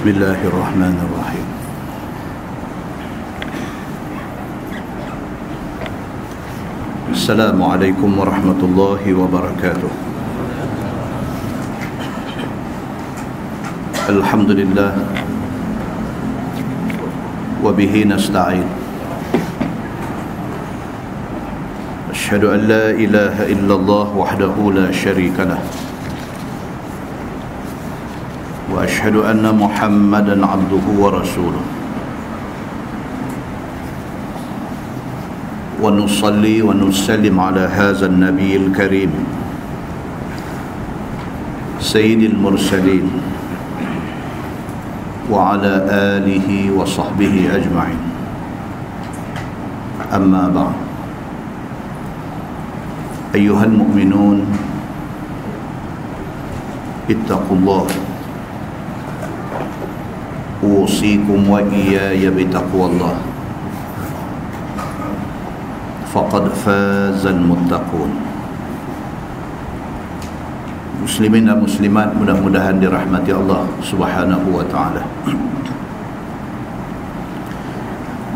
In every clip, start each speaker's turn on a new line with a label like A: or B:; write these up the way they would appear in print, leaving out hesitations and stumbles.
A: Bismillahirrahmanirrahim. Assalamualaikum warahmatullahi wabarakatuh. Alhamdulillah wa bihi nasta'in. Asyhadu an la ilaha illallah wahdahu la syarika lah. Wa asyhadu anna Muhammadan abduhu wa rasuluh. Wa nusalli wa nusallim ala hadzal nabiyil karim sayyidil mursalin wa ala alihi wa sahbihi ajma'in. Amma ba'd. Ayyuhal mu'minun, ittaqullah. Usikum wa iyaya bitaqwallah. Faqad fazal muttaqun. Muslimin dan muslimat, mudah-mudahan dirahmati Allah Subhanahu wa ta'ala.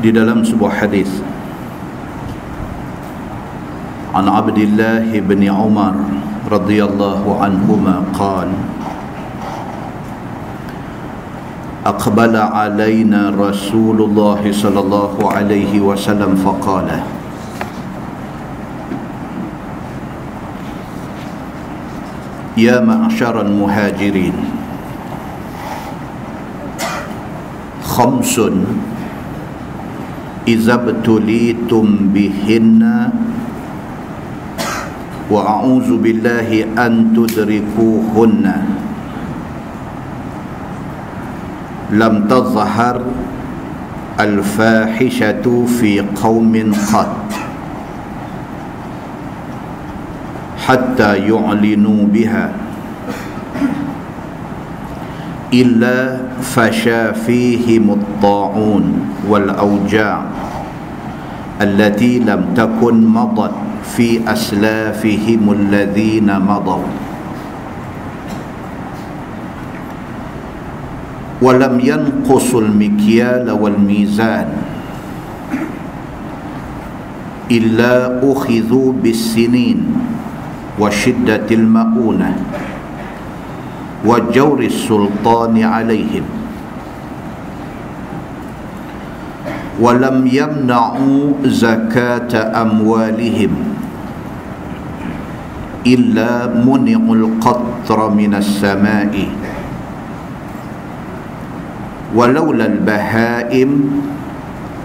A: Di dalam sebuah hadis, an Abdullah bin Umar radhiyallahu anhuma qala: أقبل علينا رسول الله صلى الله عليه وسلم فقال: يا معشر المهاجرين، خمس إذا ابتليتم بهن وأعوذ بالله أن تدركوهن lam tazhar al-fahishatu fi qaumin qat hatta yu'linu biha illa fasha fihim at-ta'un wal awja' allati lam takun madat fi aslafihim alladhina madaw walam yanqusul mikyala wal mizan illa ukhidhu bis sinin wa shiddatil maunah wa jawri sultani alaihim walam yamna'u zakata amwalihim illa muni'ul qatra minas sama'i walaula al-bahaim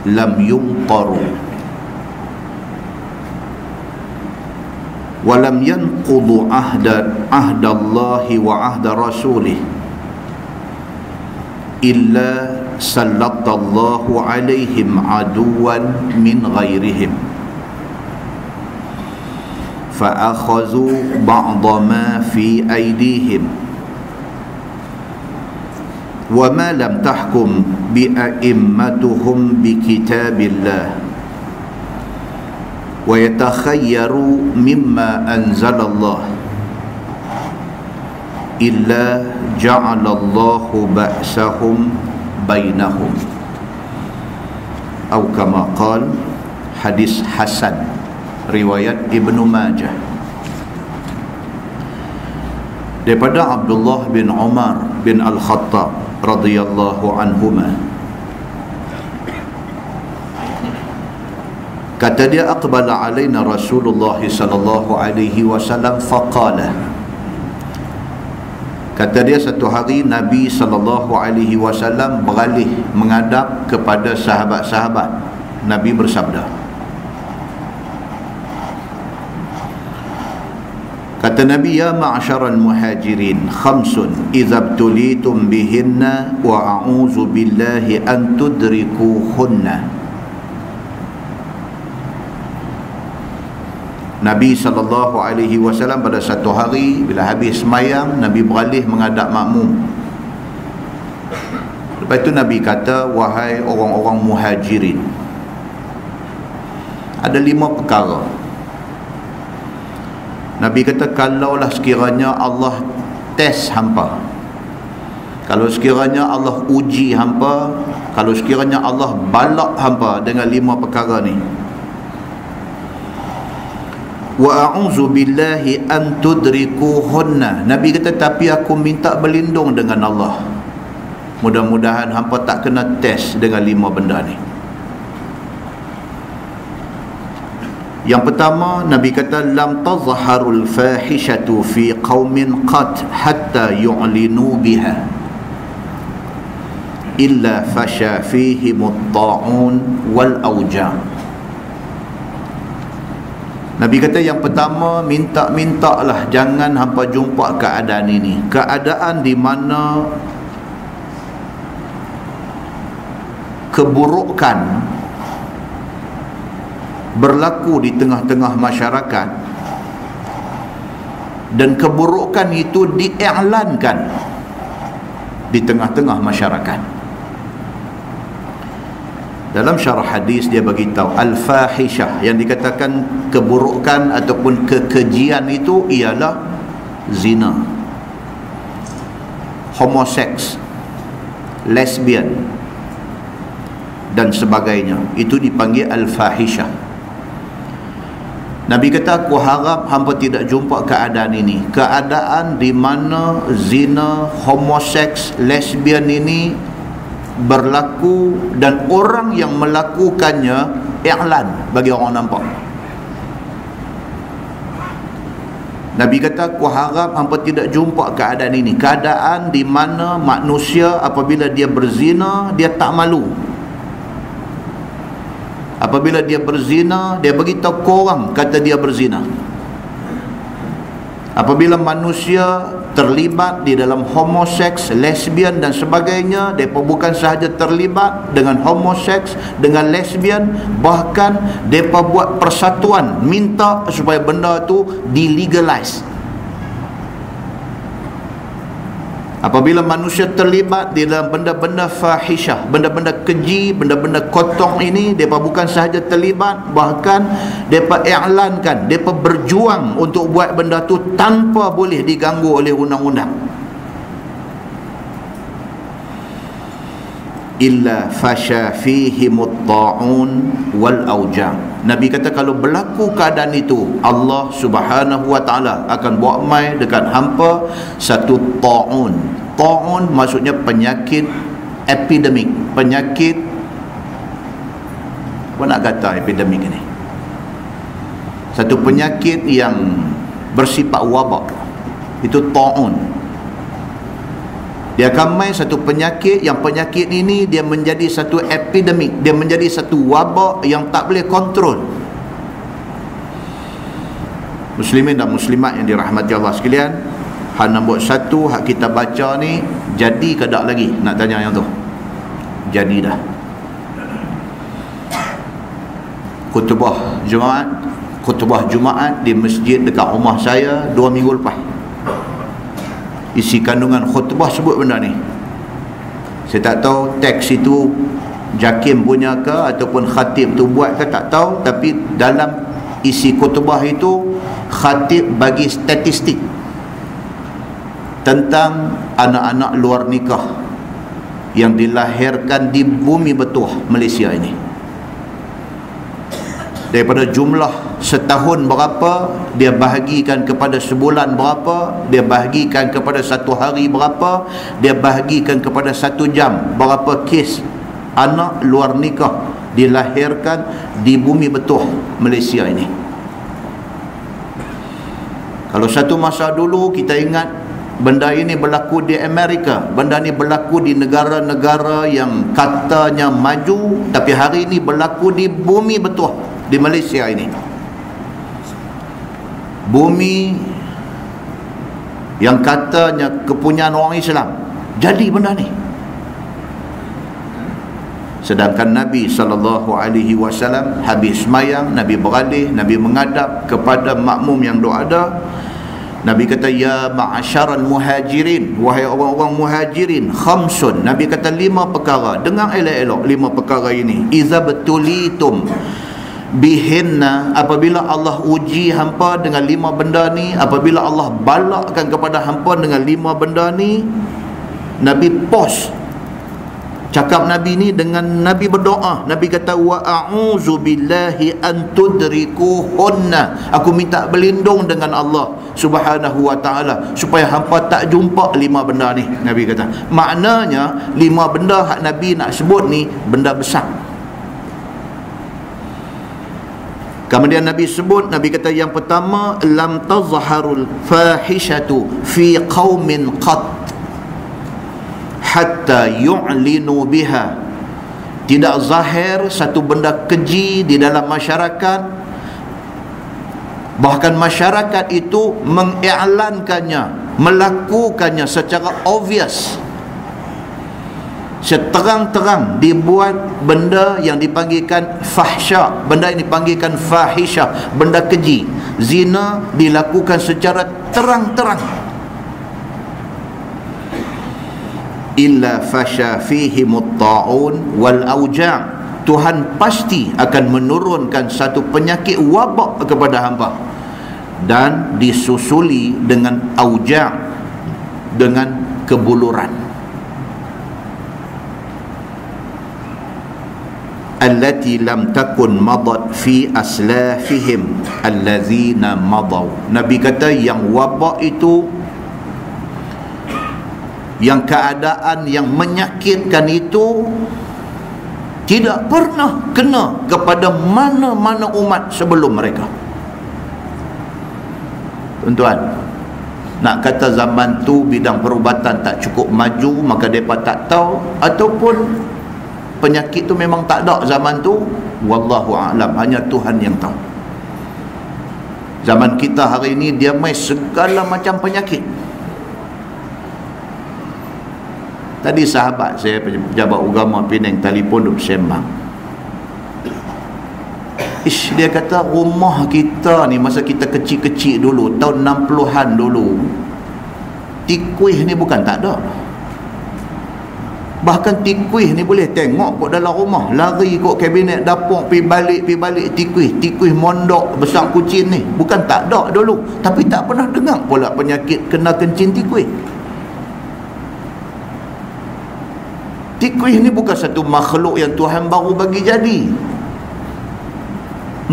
A: lam yumtaru walam yanqudu ahdallahi wa ahda rasulih illa sallallahu alaihim aduwan min ghairihim fa'akhazu ba'da ma fi aydihim وَمَا لَمْ تَحْكُمْ بِأَئِمَّتُهُمْ بِكِتَابِ اللَّهِ وَيَتَخَيَّرُوا مِمَّا أَنزَلَ اللَّهُ إِلَّا جَعَلَ اللَّهُ بَأْسَهُمْ بَيْنَهُمْ أو كما قال. Hadis Hasan riwayat Ibnu Majah daripada Abdullah bin Umar bin Al-Khattab radhiyallahu anhuma. Kata dia, aqbala alaina Rasulullah sallallahu alaihi wasallam faqala. Kata dia, satu hari Nabi sallallahu alaihi wasallam beralih menghadap kepada sahabat-sahabat. Nabi bersabda, kata Nabi, ya ma'syaral muhajirin, khamsun idza btulitum bihinna wa a'udzu billahi an tudrikuhunna. Nabi SAW pada satu hari bila habis semayang, Nabi beralih menghadap makmum. Lepas itu Nabi kata, wahai orang-orang muhajirin, ada 5 perkara. Nabi kata, kalaulah sekiranya Allah test hampa, Kalau sekiranya Allah uji hampa, kalau sekiranya Allah balak hampa dengan 5 perkara ni, wa a'udzu billahi an tudrikuhunna, Nabi kata tapi aku minta berlindung dengan Allah, mudah-mudahan hampa tak kena test dengan 5 benda ni. Yang pertama, Nabi kata lam tazharul fahishatu fi qaumin qat hatta yu'linu biha illa fasha fihimut ta'un wal auja. Nabi kata yang pertama, minta-mintalah jangan hampa jumpa keadaan ini, keadaan di mana keburukan berlaku di tengah-tengah masyarakat dan keburukan itu diiklankan di tengah-tengah masyarakat. Dalam syarah hadis dia bagi tahu al-fahishah, yang dikatakan keburukan ataupun kekejian itu ialah zina, homoseks, lesbian dan sebagainya. Itu dipanggil al-fahishah. Nabi kata aku harap hampa tidak jumpa keadaan ini, keadaan di mana zina, homoseks, lesbian ini berlaku dan orang yang melakukannya iklan bagi orang nampak. Nabi kata aku harap hampa tidak jumpa keadaan ini, keadaan di mana manusia apabila dia berzina dia tak malu. Apabila dia berzina, dia beritahu korang kata dia berzina. Apabila manusia terlibat di dalam homoseks, lesbian dan sebagainya, mereka bukan sahaja terlibat dengan homoseks, dengan lesbian, bahkan mereka buat persatuan minta supaya benda tu dilegalize. Apabila manusia terlibat di dalam benda-benda fahisyah, benda-benda keji, benda-benda kotong ini, mereka bukan sahaja terlibat, bahkan mereka iklankan, mereka berjuang untuk buat benda tu tanpa boleh diganggu oleh undang-undang. Illa fasha fihimut ta'un wal auja. Nabi kata kalau berlaku keadaan itu, Allah Subhanahu wa taala akan bawa mai dekat hampa satu ta'un. Ta'un maksudnya penyakit epidemik, penyakit apa nak kata epidemik ini? Satu penyakit yang bersifat wabak. Itu ta'un. Dia akan main satu penyakit, yang penyakit ini dia menjadi satu epidemik, dia menjadi satu wabak yang tak boleh kontrol. Muslimin dan muslimat yang dirahmati Allah sekalian, hal nombor 1 hak kita baca ni jadi ke tak lagi? Nak tanya yang tu. Jadi dah. Khutbah Jumaat di masjid dekat rumah saya 2 minggu lepas. Isi kandungan khutbah sebut benda ni. Saya tak tahu teks itu Jakim punya ke ataupun khatib tu buat ke, tak tahu. Tapi dalam isi khutbah itu khatib bagi statistik tentang anak-anak luar nikah yang dilahirkan di bumi Betuah Malaysia ini. Daripada jumlah setahun berapa, dia bahagikan kepada sebulan berapa, dia bahagikan kepada satu hari berapa, dia bahagikan kepada 1 jam berapa kes anak luar nikah dilahirkan di bumi Betuah Malaysia ini. Kalau satu masa dulu kita ingat benda ini berlaku di Amerika, benda ini berlaku di negara-negara yang katanya maju, tapi hari ini berlaku di bumi Betuah, di Malaysia ini. Bumi yang katanya kepunyaan orang Islam, jadi benda ni. Sedangkan Nabi SAW habis semayang, Nabi beralih, Nabi menghadap kepada makmum yang ada. Nabi kata, ya ma'asyaral muhajirin, wahai orang-orang muhajirin, khamsun. Nabi kata 5 perkara. Dengar elok-elok 5 perkara ini. Iza betulitum bihinna, apabila Allah uji hampa dengan 5 benda ni, apabila Allah balakkan kepada hampa dengan 5 benda ni, Nabi pause cakap Nabi ni dengan Nabi berdoa. Nabi kata, wa a'udzu billahi an tudrikuhunna, aku minta berlindung dengan Allah Subhanahu wa ta'ala supaya hampa tak jumpa 5 benda ni. Nabi kata, maknanya 5 benda hak Nabi nak sebut ni benda besar. Kemudian Nabi sebut, Nabi kata yang pertama, lam tazharul fahishatu fi qaumin qat hatta yu'linu biha, tidak zahir satu benda keji di dalam masyarakat, bahkan masyarakat itu mengiklankannya, melakukannya secara obvious, seterang-terang dibuat benda yang dipanggilkan fahsya, benda yang dipanggilkan fahisyah, benda keji, zina dilakukan secara terang-terang. Illa fasha fihimut ta'un wal auja', Tuhan pasti akan menurunkan satu penyakit wabak kepada hamba, dan disusuli dengan auja', dengan kebuluran. Allati lam takun madat fi aslafihim allazina madaw. Nabi kata yang wabak itu, yang keadaan yang menyakitkan itu tidak pernah kena kepada mana-mana umat sebelum mereka. Tuan-tuan, nak kata zaman tu bidang perubatan tak cukup maju, maka mereka tak tahu, ataupun penyakit tu memang tak ada zaman tu, wallahu a'lam, hanya Tuhan yang tahu. Zaman kita hari ini dia mai segala macam penyakit. Tadi sahabat saya, pejabat agama Penang, telefon duk sembang. Dia kata rumah kita ni masa kita kecil-kecil dulu, tahun 60-an dulu, tikuih ni bukan tak ada. Bahkan tikuih ni boleh tengok kat dalam rumah, lari kot kabinet dapur, pi balik tikuih mondok besar kucing ni, bukan tak ada dulu, tapi tak pernah dengar pula penyakit kena kencing tikuih. Tikuih ni bukan satu makhluk yang Tuhan baru bagi jadi.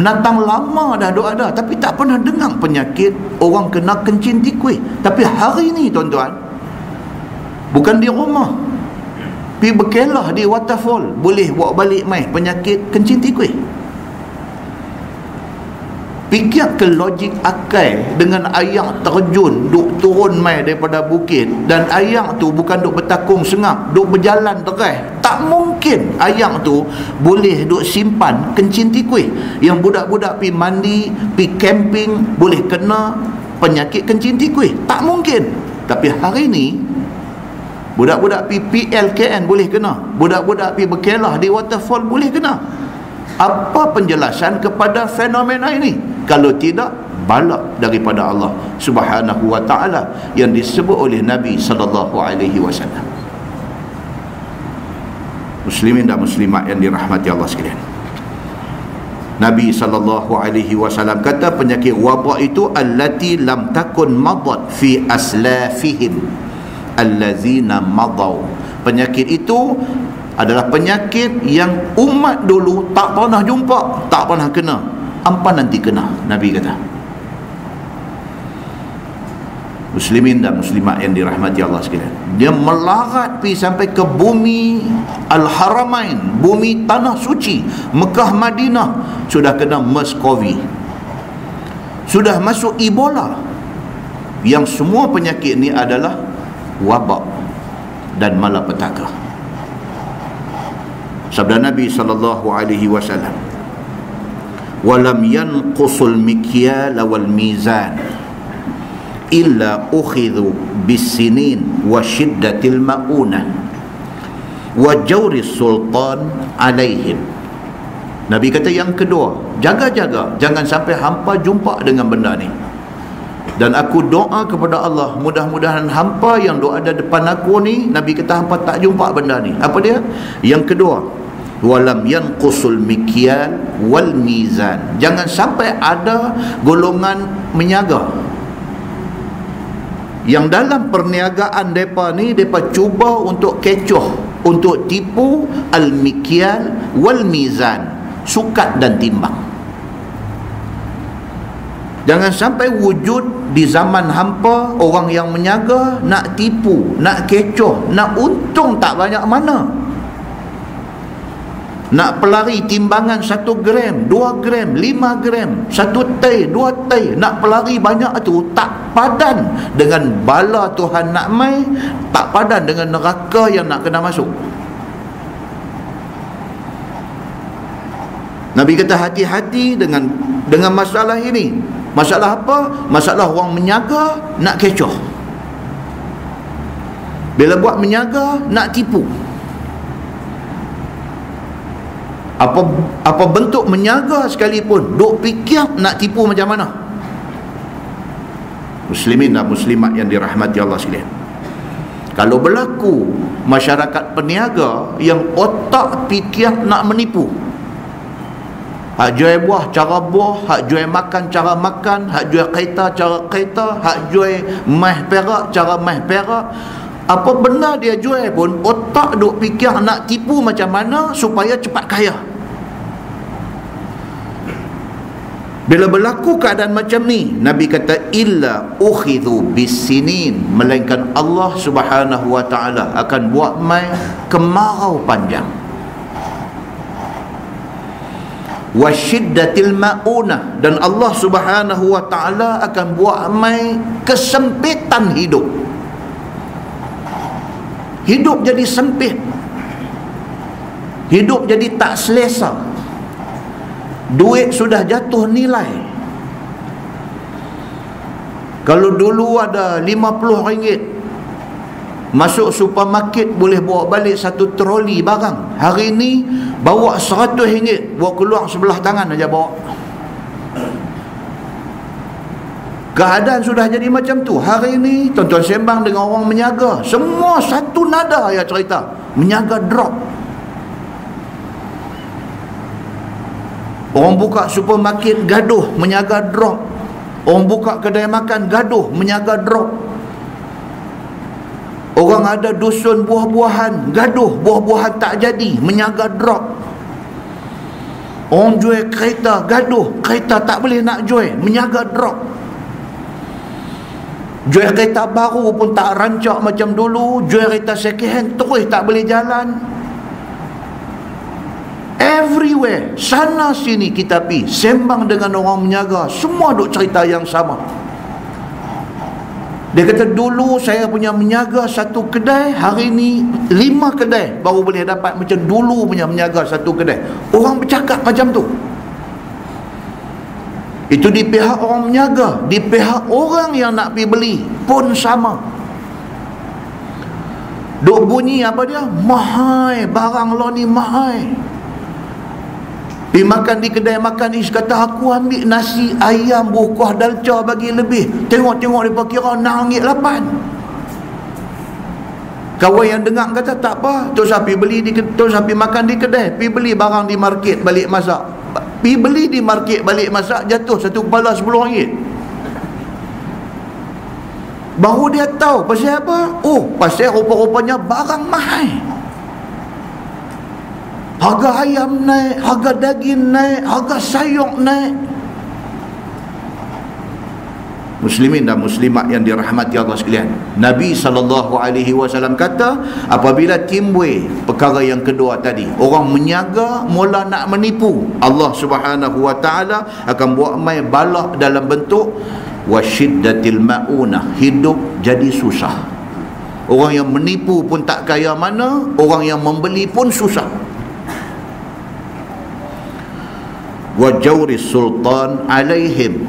A: Menatang lama dah ada, tapi tak pernah dengar penyakit orang kena kencing tikuih. Tapi hari ni tuan-tuan, bukan di rumah, pergi berkelah di waterfall, boleh bawa balik mai penyakit kencing tikuih. Fikir ke logik akal dengan ayak terjun duk turun mai daripada bukit, dan ayak tu bukan duk bertakung sengap, duk berjalan deras. Tak mungkin ayak tu boleh duk simpan kencing tikuih. Yang budak-budak pi mandi, pi camping boleh kena penyakit kencing tikuih. Tak mungkin. Tapi hari ni budak-budak pi PLKN boleh kena, budak-budak pi berkelah di waterfall boleh kena. Apa penjelasan kepada fenomena ini? Kalau tidak, balak daripada Allah Subhanahu wa ta'ala yang disebut oleh Nabi sallallahu alaihi wasallam. Muslimin dan muslimat yang dirahmati Allah sekalian, Nabi sallallahu alaihi wasallam kata penyakit wabak itu allati lam takun madat fi aslafihim allazina madaw. Penyakit itu adalah penyakit yang umat dulu tak pernah jumpa, tak pernah kena. Hampa nanti kena, Nabi kata. Muslimin dan muslimat yang dirahmati Allah sekalian, dia melarat pergi sampai ke bumi Al-Haramain, bumi tanah suci Mekah Madinah, sudah kena MERS-CoV, sudah masuk Ebola, yang semua penyakit ni adalah wabak dan malapetaka. Sabda Nabi sallallahu alaihi wasallam, walam yanqusul mikyal wal mizan illa ukhidhu bisinin wa shiddatil maunah wa jawri sultan alaihim. Nabi kata yang kedua, jaga-jaga jangan sampai hampa jumpa dengan benda ni. Dan aku doa kepada Allah, mudah-mudahan hampa yang doa ada depan aku ni, Nabi kata hampa tak jumpa benda ni. Apa dia? Yang kedua, walam yanqusul mikyal wal mizan, jangan sampai ada golongan menyaga yang dalam perniagaan mereka ni, mereka cuba untuk kecoh, untuk tipu al-mikyal wal mizan, sukat dan timbang. Jangan sampai wujud di zaman hampa orang yang menyaga nak tipu, nak kecoh, nak untung tak banyak mana. Nak pelari timbangan 1 gram, 2 gram, 5 gram, 1 tei, 2 tei, nak pelari banyak tu tak padan dengan bala Tuhan nak mai, tak padan dengan neraka yang nak kena masuk. Nabi kata hati-hati dengan masalah ini. Masalah apa? Masalah orang menyaga nak kecoh. Bila buat menyaga nak tipu. Apa bentuk menyaga sekalipun, duk fikir nak tipu macam mana. Muslimin dan muslimat yang dirahmati Allah sekalian, kalau berlaku masyarakat peniaga yang otak fikir nak menipu, hak jual buah cara buah, hak jual makan cara makan, hak jual kereta cara kereta, hak jual meh perak cara meh perak, apa benda dia jual pun otak duk fikir nak tipu macam mana supaya cepat kaya. Bila berlaku keadaan macam ni, Nabi kata illa ukhidhu bisinin, melainkan Allah Subhanahu wa taala akan buat mai kemarau panjang, wasyiddatil maunah, dan Allah Subhanahu wa taala akan buat mai kesempitan hidup. Hidup jadi sempit, hidup jadi tak selesa, duit sudah jatuh nilai. Kalau dulu ada RM50, masuk supermarket boleh bawa balik 1 troli barang, hari ni bawa RM100, bawa keluar sebelah tangan aja bawa. Keadaan sudah jadi macam tu. Hari ni tuan-tuan sembang dengan orang menyaga, semua satu nada ya cerita, menyaga drop. Orang buka supermarket gaduh, menyaga drop. Orang buka kedai makan gaduh, menyaga drop. Orang ada dusun buah-buahan gaduh, buah-buahan tak jadi, menyaga drop. Orang jual kereta gaduh, kereta tak boleh nak jual, menyaga drop. Jual kereta baru pun tak rancak macam dulu, jual kereta second hand terus tak boleh jalan. Everywhere, sana sini kita pergi sembang dengan orang menyaga, semua duk cerita yang sama. Dia kata dulu saya punya menyaga 1 kedai, hari ni 5 kedai baru boleh dapat macam dulu punya menyaga 1 kedai. Orang bercakap macam tu. Itu di pihak orang menyaga, di pihak orang yang nak pergi beli pun sama. Duk bunyi apa dia? Mahal, barang lo ni mahal. Pergi makan di kedai makan ni, kata aku ambil nasi ayam buah dalca bagi lebih, tengok-tengok dia kira RM6.8. Kawan yang dengar kata tak apa, tu sapi beli di, tu sapi makan di kedai, pergi beli barang di market balik masak. Pergi beli di market balik masak, jatuh 1 kepala RM10. Baru dia tahu pasal apa? Oh, pasal rupa-rupanya barang mahal. Harga ayam naik, harga daging naik, harga sayur naik. Muslimin dan muslimat yang dirahmati Allah sekalian, Nabi SAW kata, apabila timbul perkara yang kedua tadi, orang menyaga mula nak menipu, Allah Subhanahu wa taala akan buat mai balak dalam bentuk wasyiddatil maunah, hidup jadi susah. Orang yang menipu pun tak kaya mana, orang yang membeli pun susah. Wa jawris sultan alaihim,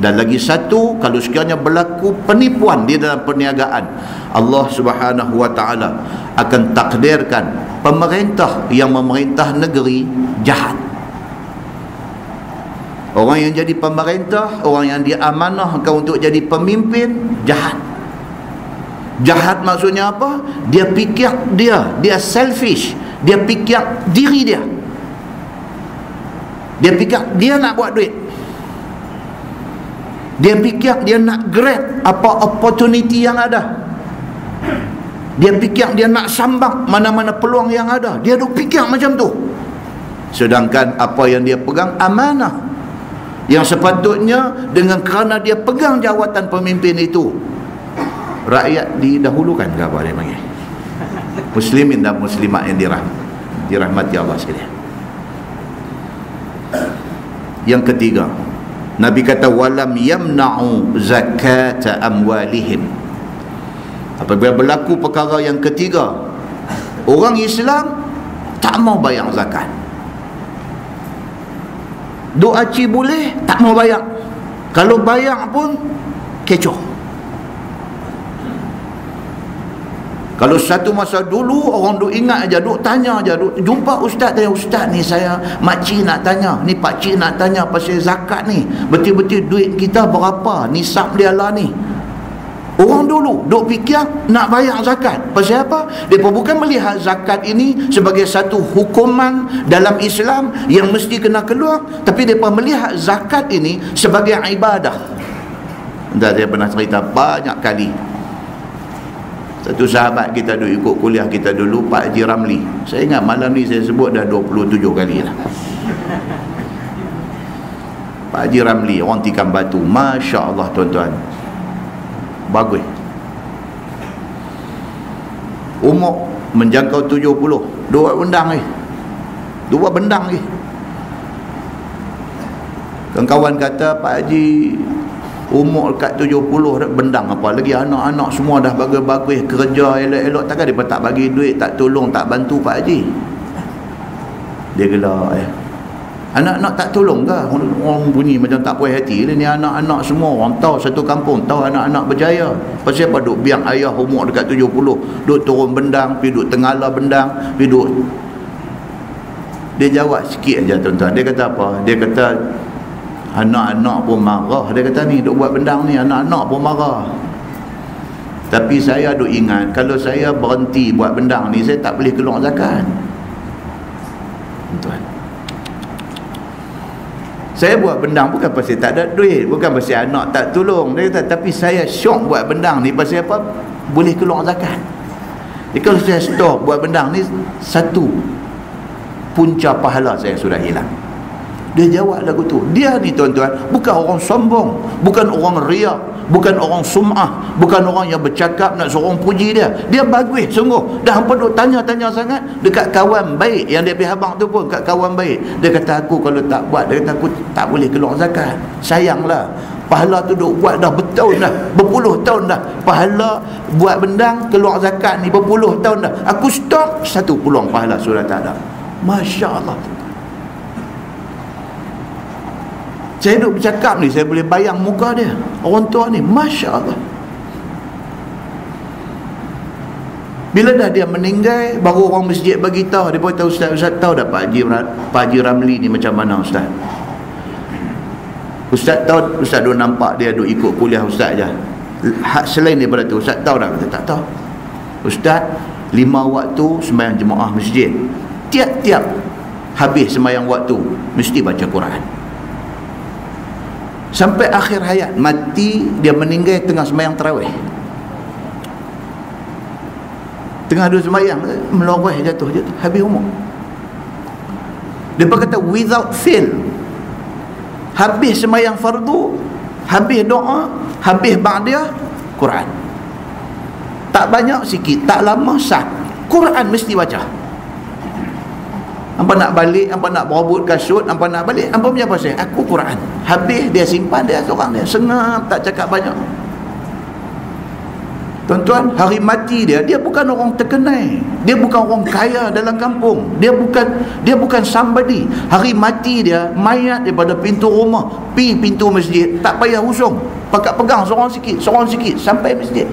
A: dan lagi satu, kalau sekiranya berlaku penipuan di dalam perniagaan, Allah Subhanahu wa taala akan takdirkan pemerintah yang memerintah negeri jahat. Orang yang jadi pemerintah, orang yang diamanahkan untuk jadi pemimpin, jahat. Jahat maksudnya apa? Dia fikir dia selfish, dia fikir diri dia. Dia fikir dia nak buat duit. Dia fikir dia nak grab apa opportunity yang ada. Dia fikir dia nak sambang mana-mana peluang yang ada. Dia duk fikir macam tu. Sedangkan apa yang dia pegang amanah, yang sepatutnya dengan kerana dia pegang jawatan pemimpin itu, rakyat didahulukan ke apa dia panggil, muslimin dan muslimat yang dirahmati Allah sekalian. Yang ketiga, Nabi kata walam yamna'u zakata amwalihim. Apabila berlaku perkara yang ketiga, orang Islam tak mau bayar zakat. Duk aci boleh, tak mau bayar. Kalau bayar pun kecoh. Kalau satu masa dulu orang duk ingat aja, duk tanya aja, duk jumpa ustaz tanya, ustaz ni saya makcik nak tanya, ni pakcik nak tanya pasal zakat ni, betul-betul duit kita berapa, nisab dia lah ni. Orang dulu duk fikir nak bayar zakat. Pasal apa? Mereka bukan melihat zakat ini sebagai satu hukuman dalam Islam yang mesti kena keluar, tapi mereka melihat zakat ini sebagai ibadah. Dan saya pernah cerita banyak kali, satu sahabat kita dulu ikut kuliah kita dulu, Pak Haji Ramli. Saya ingat malam ni saya sebut dah 27 kali lah. Pak Haji Ramli, orang Tikam Batu. Masya Allah tuan-tuan, bagus. Umur menjangkau 70. Dua bendang ni. Dua bendang ni. Kawan-kawan kata Pak Haji umur dekat 70 dah bendang apa lagi, anak-anak semua dah bagus-bagus, kerja elok-elok, takkan dia tak bagi duit, tak tolong, tak bantu Pak Haji? Dia gelak anak-anak tak tolong ke? Orang bunyi macam tak puas hati ni. Anak-anak semua orang tahu, satu kampung tahu anak-anak berjaya. Pasal apa duk biang ayah umur dekat 70 duk turun bendang, pergi duk tengala bendang, pergi duk. Dia jawab sikit aja tuan-tuan. Dia kata apa? Dia kata anak-anak pun marah. Dia kata ni duk buat bendang ni, anak-anak pun marah. Tapi saya duk ingat, kalau saya berhenti buat bendang ni, saya tak boleh keluar zakat. Tuan, saya buat bendang bukan pasal tak ada duit, bukan pasal anak tak tolong. Dia kata, tapi saya syok buat bendang ni pasal apa? Boleh keluar zakat. Jadi kalau saya stop buat bendang ni, satu punca pahala saya sudah hilang. Dia jawab lagu tu. Dia ni tuan-tuan bukan orang sombong, bukan orang riak, bukan orang sum'ah, bukan orang yang bercakap nak seorang puji dia. Dia bagus sungguh. Dah hampa duk tanya-tanya sangat dekat kawan baik yang dia pergi habang tu pun, kat kawan baik. Dia kata aku kalau tak buat, dia kata aku tak boleh keluar zakat. Sayanglah, pahala tu duk buat dah bertahun dah, berpuluh tahun dah. Pahala buat bendang keluar zakat ni berpuluh tahun dah. Aku stop, satu peluang pahala sudah tak ada. Masya Allah. Saya duduk bercakap ni, saya boleh bayang muka dia, orang tua ni. Masya Allah. Bila dah dia meninggal, baru orang masjid bagi tahu. Dia pun tahu, Ustaz tahu dah Pak Haji Ramli ni macam mana Ustaz? Ustaz tahu, Ustaz duk nampak dia duk ikut kuliah Ustaz je. Selain daripada tu, Ustaz tahu dah? Kata tak tahu. Ustaz 5 waktu sembahyang jemaah masjid. Tiap-tiap habis sembahyang waktu mesti baca Quran. Sampai akhir hayat, mati, dia meninggal tengah sembahyang tarawih. Tengah dua sembahyang, meloreh jatuh, habis umur. Dia berkata without fail, habis sembahyang fardu, habis doa, habis ba'diyah, Quran. Tak banyak sikit, tak lama sah, Quran mesti baca. Hampa nak balik, hampa nak berebut kasut, hampa nak balik, hampa punya pasal aku Quran. Habis dia simpan, dia seorang dia sengap, tak cakap banyak. Tuan-tuan, hari mati dia bukan orang terkenal, dia bukan orang kaya dalam kampung, dia bukan somebody. Hari mati dia, mayat daripada pintu rumah pi pintu masjid, tak payah usung, pakat pegang seorang sikit sampai masjid.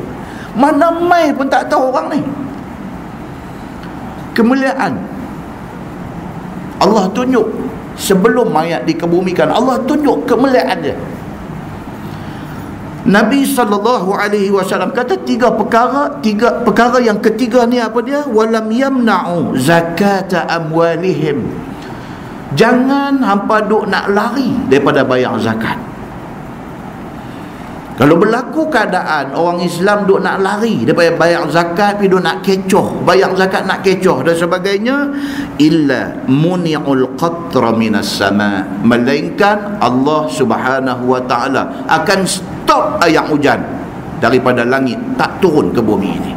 A: Mana mai pun tak tahu orang ni. Kemuliaan Allah tunjuk sebelum mayat dikebumikan. Allah tunjuk kemuliaan dia. Nabi SAW kata tiga perkara yang ketiga ni apa dia? Walam yamna'u zakata amwalihim. Jangan hampa duk nak lari daripada bayar zakat. Kalau berlaku keadaan orang Islam duk nak lari daripada bayar zakat, pergi duk nak kecoh, bayar zakat nak kecoh dan sebagainya, illa muni'ul qatra minas sama, melainkan Allah Subhanahu wa taala akan stop air hujan daripada langit, tak turun ke bumi ini.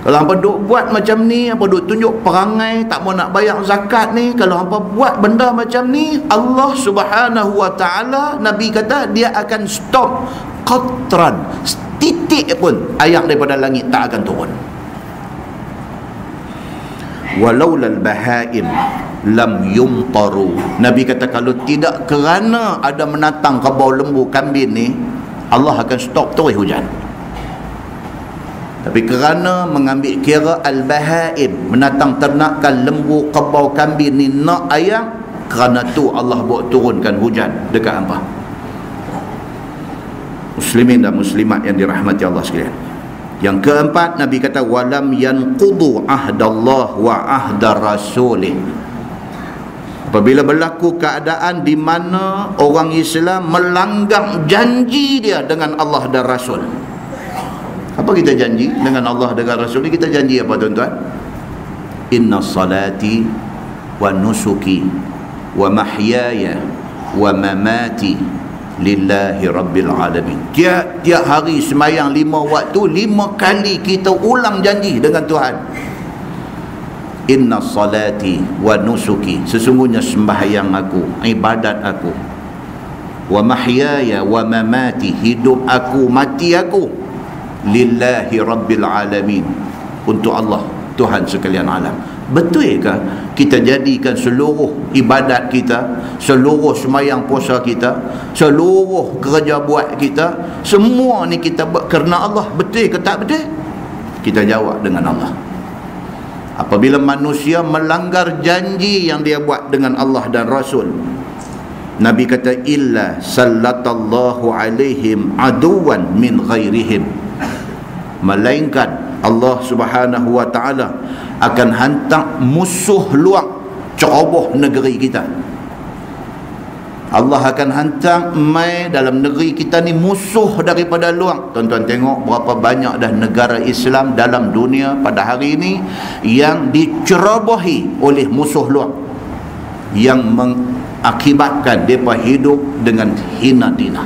A: Kalau hampa duk buat macam ni, hampa duk tunjuk perangai tak mau nak bayar zakat ni, kalau hampa buat benda macam ni, Allah Subhanahu wa taala, Nabi kata dia akan stop qatran, titik pun air daripada langit tak akan turun. Walaulal bahaim lam yumtaru, Nabi kata kalau tidak kerana ada menatang kebau lembu kambing ni, Allah akan stop turun hujan. Tapi kerana mengambil kira al-bahaim, menatang ternakan lembu, kebau, kambing ni nak air, kerana tu Allah buat turunkan hujan dekat hampa. Muslimin dan muslimat yang dirahmati Allah sekalian. Yang keempat, Nabi kata walam yanqudu ahdallah wa ahdar rasulih. Apabila berlaku keadaan di mana orang Islam melanggar janji dia dengan Allah dan Rasul. Apa kita janji dengan Allah dengan Rasul ni? Kita janji apa tuan-tuan? Inna salati wa nusuki wa mahyaya wa mamati lillahi rabbil alamin. Tiap hari semayang 5 waktu, 5 kali kita ulang janji dengan Tuhan. Inna salati wa nusuki, sesungguhnya sembahyang aku, ibadat aku, wa mahyaya wa mamati, hidup aku, mati aku, lillahi rabbil alamin, untuk Allah, Tuhan sekalian alam. Betulkah kita jadikan seluruh ibadat kita, seluruh semayang puasa kita, seluruh kerja buat kita, semua ni kita buat kerana Allah? Betul ke tak betul? Kita jawab dengan Allah. Apabila manusia melanggar janji yang dia buat dengan Allah dan Rasul, Nabi kata illa sallatallahu alaihim aduwan min ghairihim, melainkan Allah Subhanahu wa taala akan hantar musuh luar ceroboh negeri kita. Allah akan hantar mai dalam negeri kita ni musuh daripada luar. Tuan-tuan tengok berapa banyak dah negara Islam dalam dunia pada hari ini yang dicerobohi oleh musuh luar, yang mengakibatkan mereka hidup dengan hina dina.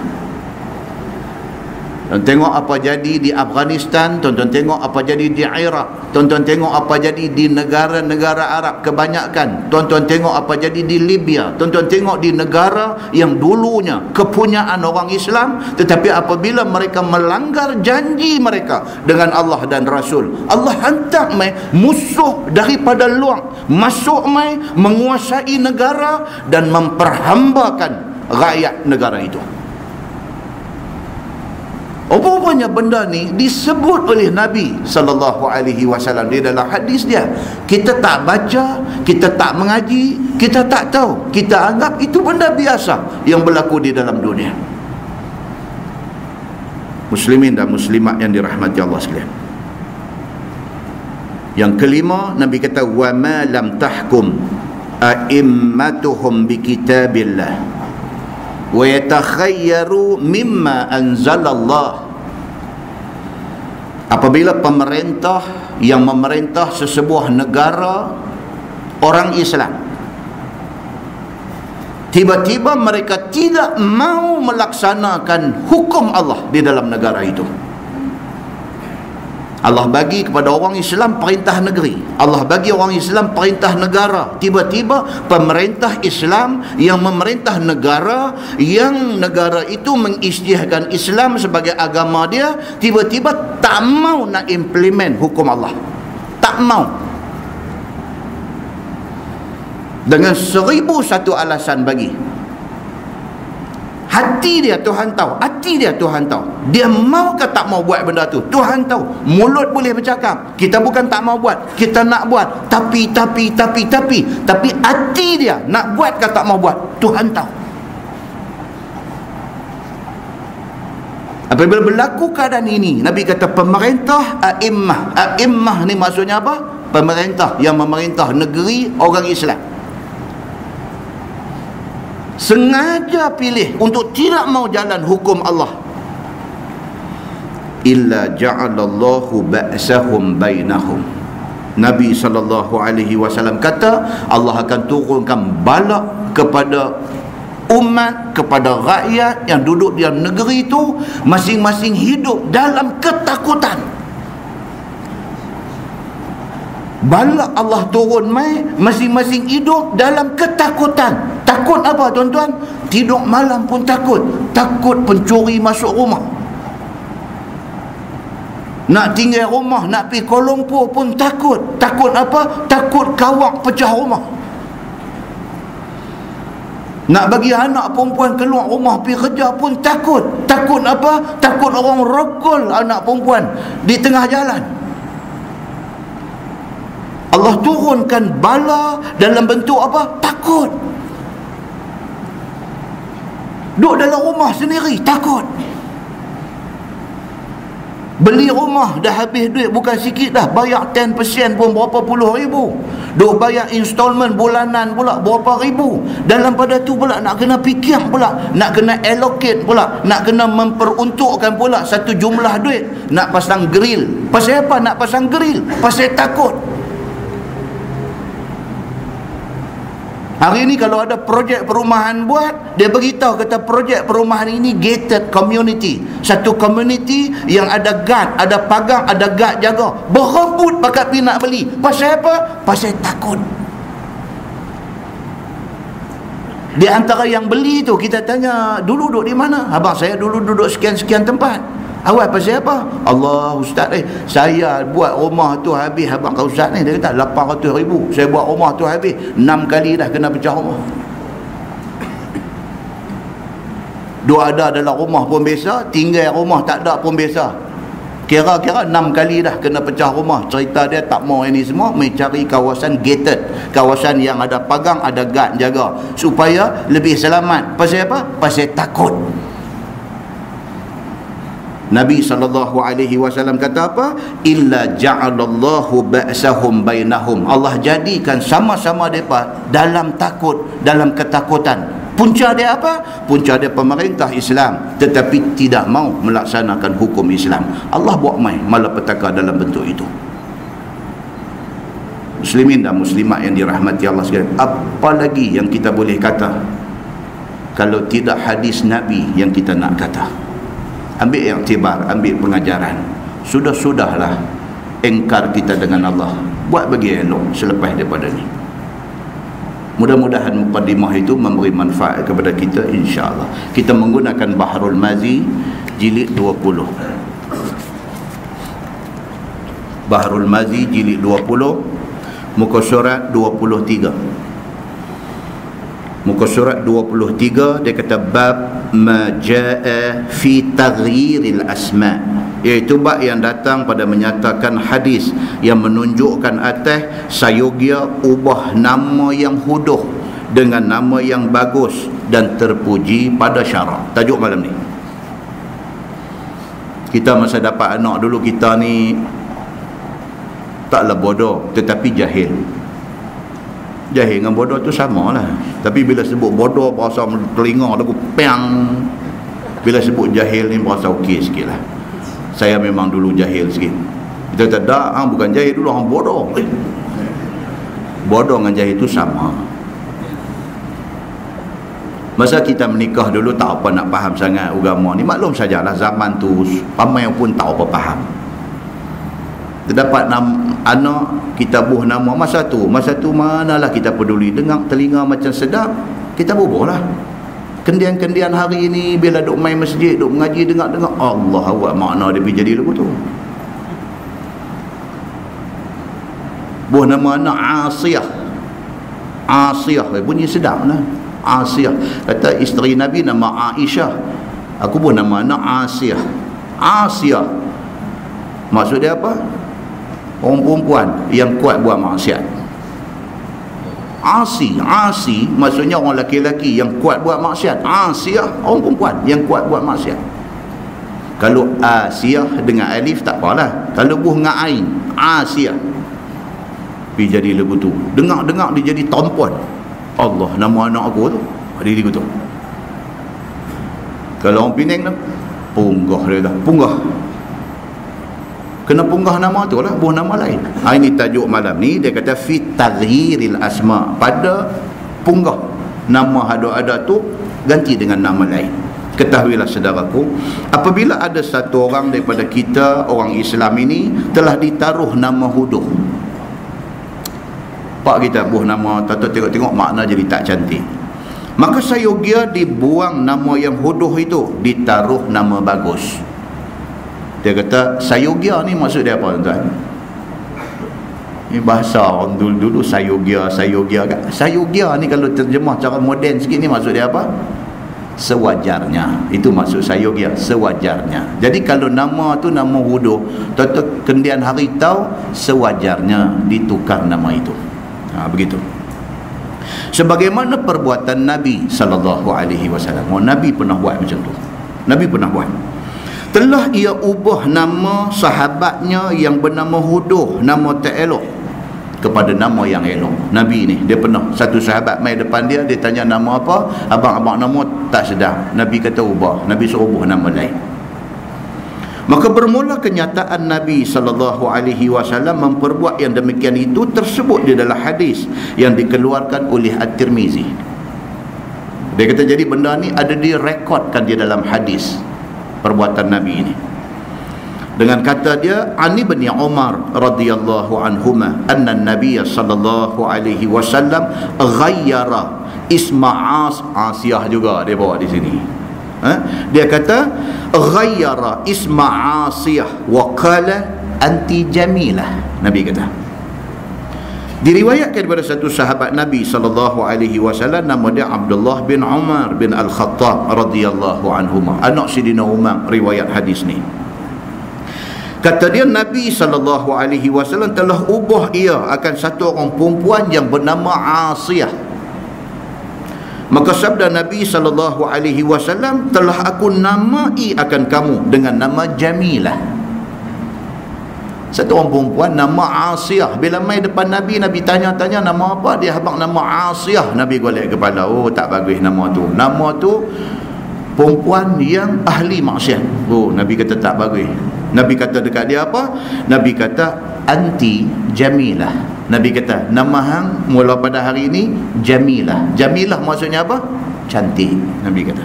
A: Tuan tengok apa jadi di Afghanistan, tuan-tuan tengok apa jadi di Iraq, tuan-tuan tengok apa jadi di negara-negara Arab kebanyakan, tuan-tuan tengok apa jadi di Libya, tuan-tuan tengok di negara yang dulunya kepunyaan orang Islam, tetapi apabila mereka melanggar janji mereka dengan Allah dan Rasul, Allah hantar mai musuh daripada luar masuk mai menguasai negara dan memperhambakan rakyat negara itu. Apa-apanya benda ni disebut oleh Nabi SAW di dalam hadis dia. Kita tak baca, kita tak mengaji, kita tak tahu, kita anggap itu benda biasa yang berlaku di dalam dunia. Muslimin dan muslimat yang dirahmati Allah sekalian. Yang kelima, Nabi kata wa ma lam tahkum a'immatuhum bi kitabillah wa yatakhayyaru mimma anzalallah. Apabila pemerintah yang memerintah sesebuah negara orang Islam, tiba-tiba mereka tidak mau melaksanakan hukum Allah di dalam negara itu. Allah bagi kepada orang Islam perintah negeri, Allah bagi orang Islam perintah negara. Tiba-tiba pemerintah Islam yang memerintah negara, yang negara itu mengisytiharkan Islam sebagai agama dia, tiba-tiba tak mau nak implement hukum Allah, tak mau, dengan 1001 alasan bagi. Hati dia Tuhan tahu, hati dia Tuhan tahu, dia mau ke tak mau buat benda tu, Tuhan tahu. Mulut boleh bercakap, kita bukan tak mau buat, kita nak buat, tapi hati dia nak buat ke tak mau buat, Tuhan tahu. Apabila berlaku keadaan ini, Nabi kata pemerintah a'immah ni maksudnya apa? Pemerintah yang memerintah negeri orang Islam. sengaja pilih untuk tidak mau jalan hukum Allah, illa ja'alallahu ba'sahum bainahum. Nabi SAW kata Allah akan turunkan bala kepada umat, kepada rakyat yang duduk di dalam negeri itu, masing-masing hidup dalam ketakutan. Bala Allah turun mai, masing-masing hidup dalam ketakutan. Takut apa tuan-tuan? Tidur malam pun takut. Takut pencuri masuk rumah. Nak tinggal rumah, nak pergi Kuala Lumpur pun takut. Takut apa? Takut kawak pecah rumah. Nak bagi anak perempuan keluar rumah pergi kerja pun takut. Takut apa? Takut orang rogol anak perempuan di tengah jalan. Allah turunkan bala dalam bentuk apa? Takut. Duduk dalam rumah sendiri takut. Beli rumah dah habis duit, bukan sikit dah. Bayar 10% pun berapa puluh ribu. Duk bayar installment bulanan pula berapa ribu. Dalam pada tu pula nak kena fikir pula, nak kena allocate pula, nak kena memperuntukkan pula satu jumlah duit. Nak pasang grill. Pasal apa nak pasang grill? Pasal takut. Hari ni kalau ada projek perumahan buat, dia beritahu kata projek perumahan ini gated community. Satu community yang ada guard, ada pagang, ada guard jaga. Berebut pakat pergi nak beli. Pasal apa? Pasal takut. Di antara yang beli tu kita tanya, dulu duduk di mana? Abang saya dulu duduk sekian-sekian tempat. Awal pasal apa? Allah ustaz saya buat rumah tu habis abang kau ustaz ni, dia kata 800 ribu saya buat rumah tu habis 6 kali dah kena pecah rumah. Dua ada dalam rumah pun biasa, tinggal rumah tak ada pun biasa. Kira-kira 6 kali dah kena pecah rumah. Cerita dia tak mau ini semua, mencari kawasan gated, kawasan yang ada pagang, ada guard jaga supaya lebih selamat. Pasal apa? Pasal takut. Nabi SAW kata apa? Illa ja'alallahu ba'sahum bainahum. Allah jadikan sama-sama mereka dalam takut, dalam ketakutan. Punca dia apa? Punca dia pemerintah Islam tetapi tidak mau melaksanakan hukum Islam. Allah buat main malapetaka dalam bentuk itu. Muslimin dan muslimat yang dirahmati Allah sekalian, apa lagi yang kita boleh kata kalau tidak hadis Nabi yang kita nak kata? Ambil iktibar, ambil pengajaran. Sudah-sudahlah engkar kita dengan Allah. Buat bagi elok selepas daripada ni. Mudah-mudahan mukadimah itu memberi manfaat kepada kita, insya-Allah. Kita menggunakan Bahrul Mazi jilid 20. Bahrul Mazi jilid 20, muka surat 23. Muka surat 23 dia kata bab ma jaa fi taghyiril asma, iaitu bab yang datang pada menyatakan hadis yang menunjukkan atas sayogia ubah nama yang huduh dengan nama yang bagus dan terpuji pada syarak. Tajuk malam ni. Kita masa dapat anak dulu, kita ni taklah bodoh tetapi jahil. Jahil dengan bodoh tu sama lah. Tapi bila sebut bodoh berasa telinga lagu peang. Bila sebut jahil ni berasa okey sikit lah. Saya memang dulu jahil sikit. Kita kata dah, bukan jahil dulu, orang bodoh. Bodoh dengan jahil tu sama. Masa kita menikah dulu tak apa nak faham sangat agama ni. Maklum sajalah zaman tu ramai pun tak apa faham. Terdapat anak, kita buh nama masa tu manalah kita peduli. Dengar telinga macam sedap, kita bubuh lah. Kendian-kendian hari ini bila duk main masjid, duk mengaji, dengar-dengar Allah awak makna dia pergi jadi lagu tu. Buh nama anak Asiyah, bunyi sedap lah. Asiyah, kata isteri Nabi nama Aisyah, aku buh nama anak Asiyah. Maksud dia apa? Orang perempuan yang kuat buat maksiat. Asi maksudnya orang lelaki-lelaki yang kuat buat maksiat. Asiyah orang perempuan yang kuat buat maksiat. Kalau Asiyah dengan alif tak apalah. Kalau buh dengan ain, Asiyah, pergi jadi lagu tu. Dengar-dengar dia jadi tompuan. Allah, nama anak aku tu Dia kutuk. Kalau orang Penang tu punggah dia dah, punggah. Kena punggah nama tu lah, buah nama lain. Ini tajuk malam ni, dia kata fi taghyiril asma, pada punggah nama ada tu ganti dengan nama lain. Ketahuilah saudaraku, apabila ada satu orang daripada kita, orang Islam ini telah ditaruh nama huduh, pak kita buah nama, tengok-tengok makna jadi tak cantik, maka sayogia dibuang nama yang huduh itu, ditaruh nama bagus. Dia kata sayogia ni maksud dia apa tuan-tuan? Ini bahasa orang dulu sayogia kan. Sayogia ni kalau terjemah cara moden sikit ni maksud dia apa? Sewajarnya. Itu maksud sayogia, sewajarnya. Jadi kalau nama tu nama huduh, tentu kendian hari tahu, sewajarnya ditukar nama itu. Begitu. Sebagaimana perbuatan Nabi SAW. Nabi pernah buat macam tu. Nabi pernah buat. Telah ia ubah nama sahabatnya yang bernama huduh, nama tak elok, kepada nama yang elok. Nabi ni, dia pernah, satu sahabat mai depan dia, dia tanya nama apa, abang nama tak sedap. Nabi kata ubah. Nabi suruh ubah nama lain. Maka bermula kenyataan Nabi SAW memperbuat yang demikian itu tersebut di dalam hadis yang dikeluarkan oleh At-Tirmizi. Dia kata jadi benda ni ada direkodkan di dalam hadis perbuatan Nabi ini. Dengan kata dia, Ani bin Umar radhiyallahu anhuma anna Nabiy sallallahu alaihi wasallam ghayyara isma Asiyah juga dia bawa di sini. Dia kata ghayyara isma Asiyah wa qala anti jamilah. Nabi kata, diriwayatkan daripada satu sahabat Nabi sallallahu alaihi wasallam, nama dia Abdullah bin Umar bin Al-Khattab radhiyallahu anhuma, anak Sidina Umar, riwayat hadis ni. Kata dia, Nabi SAW telah ubah ia akan satu orang perempuan yang bernama Asiyah. Maka sabda Nabi SAW, telah aku namai akan kamu dengan nama Jamilah. Satu orang perempuan nama Asiyah. Bila mai depan Nabi, Nabi tanya-tanya nama apa, dia habaq nama Asiyah. Nabi golek kepala, oh tak bagus nama tu. Nama tu perempuan yang ahli maksiat. Oh, Nabi kata tak bagus. Nabi kata dekat dia apa? Nabi kata anti jamilah. Nabi kata nama hang mula pada hari ini Jamilah. Jamilah maksudnya apa? Cantik. Nabi kata.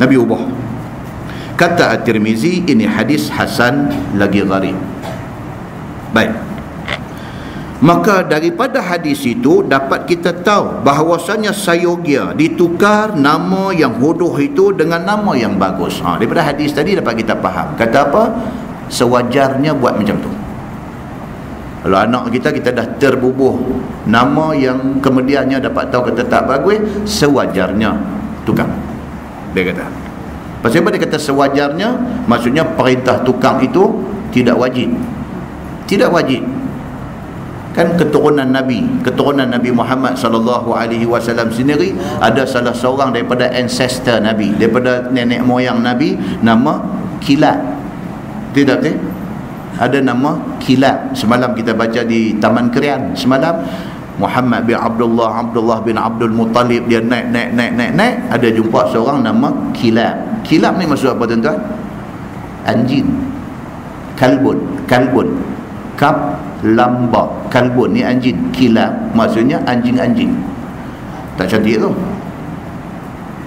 A: Nabi ubah. Kata At-Tirmizi, ini hadis hasan lagi gharib. Baik. Maka daripada hadis itu dapat kita tahu bahawasanya sayogia ditukar nama yang huduh itu dengan nama yang bagus. Daripada hadis tadi dapat kita faham. Kata apa? Sewajarnya buat macam tu. Kalau anak kita dah terbubuh nama yang kemudiannya dapat tahu kata tak bagus, sewajarnya tukar. Dia kata. Pasal apa dia kata sewajarnya? Maksudnya perintah tukar itu tidak wajib. Tidak wajib. Kan keturunan Nabi Muhammad sallallahu alaihi wasallam sendiri ada salah seorang daripada ancestor Nabi, daripada nenek moyang Nabi, nama Kilab. Tidak betul? Ada nama Kilab. Semalam kita baca di Taman Krian semalam, Muhammad bin Abdullah bin Abdul Muttalib, dia naik, ada jumpa seorang nama Kilab. Kilab ni maksud apa tuan-tuan? Anjing. Kalbun. Kap lamba, kalbun ni anjing. Kilab maksudnya anjing-anjing. Tak cantik tu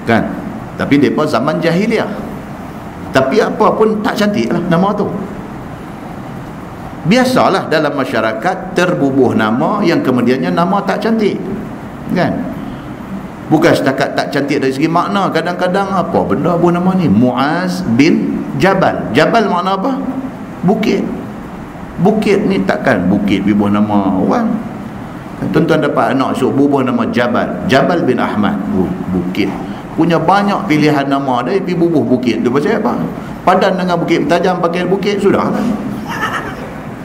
A: kan? Tapi mereka zaman jahiliah, tapi apa pun tak cantik lah nama tu. Biasalah dalam masyarakat terbubuh nama yang kemudiannya nama tak cantik kan? Bukan setakat tak cantik dari segi makna, kadang-kadang apa benda buah nama ni, Muaz bin Jabal. Jabal makna apa? Bukit. Bukit ni takkan bukit bubuh nama orang. Tuan-tuan dapat anak suruh bubuh nama Jabal bin Ahmad, bukit. Punya banyak pilihan nama dia, pergi bubuh bukit tu pasal apa? Padan dengan bukit, tajam pakai bukit, sudah lah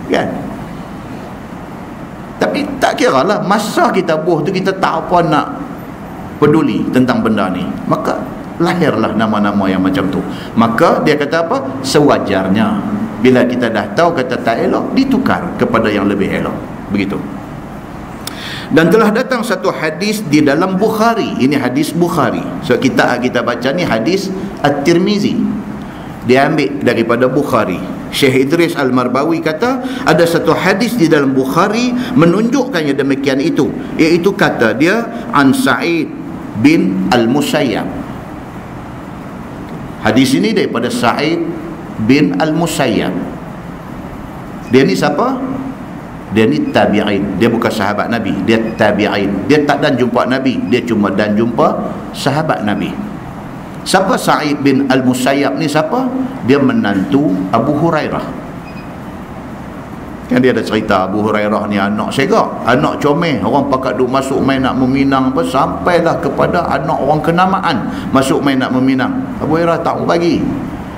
A: kan? Tapi tak kira lah, masa kita bubuh tu kita tak apa nak peduli tentang benda ni, maka lahirlah nama-nama yang macam tu. Maka dia kata apa? Sewajarnya. Bila kita dah tahu kata tak elok, ditukar kepada yang lebih elok. Begitu. Dan telah datang satu hadis di dalam Bukhari. Ini hadis Bukhari. So kita baca ni hadis At-Tirmizi, dia ambil daripada Bukhari. Syekh Idris Al-Marbawi kata ada satu hadis di dalam Bukhari menunjukkannya demikian itu, iaitu kata dia an Sa'id bin Al-Musayyab. Hadis ini daripada Sa'id bin Al-Musayyab. Dia ni siapa? Dia ni tabi'in. Dia bukan sahabat Nabi, dia tabi'in. Dia tak dan jumpa Nabi, dia cuma dan jumpa sahabat Nabi. Siapa Sa'id bin Al-Musayyab ni siapa? Dia menantu Abu Hurairah. Kan dia ada cerita Abu Hurairah ni anak segak, anak comel, orang pakat duk masuk main nak meminang apa, sampailah kepada anak orang kenamaan masuk main nak meminang. Abu Hurairah tak mau bagi.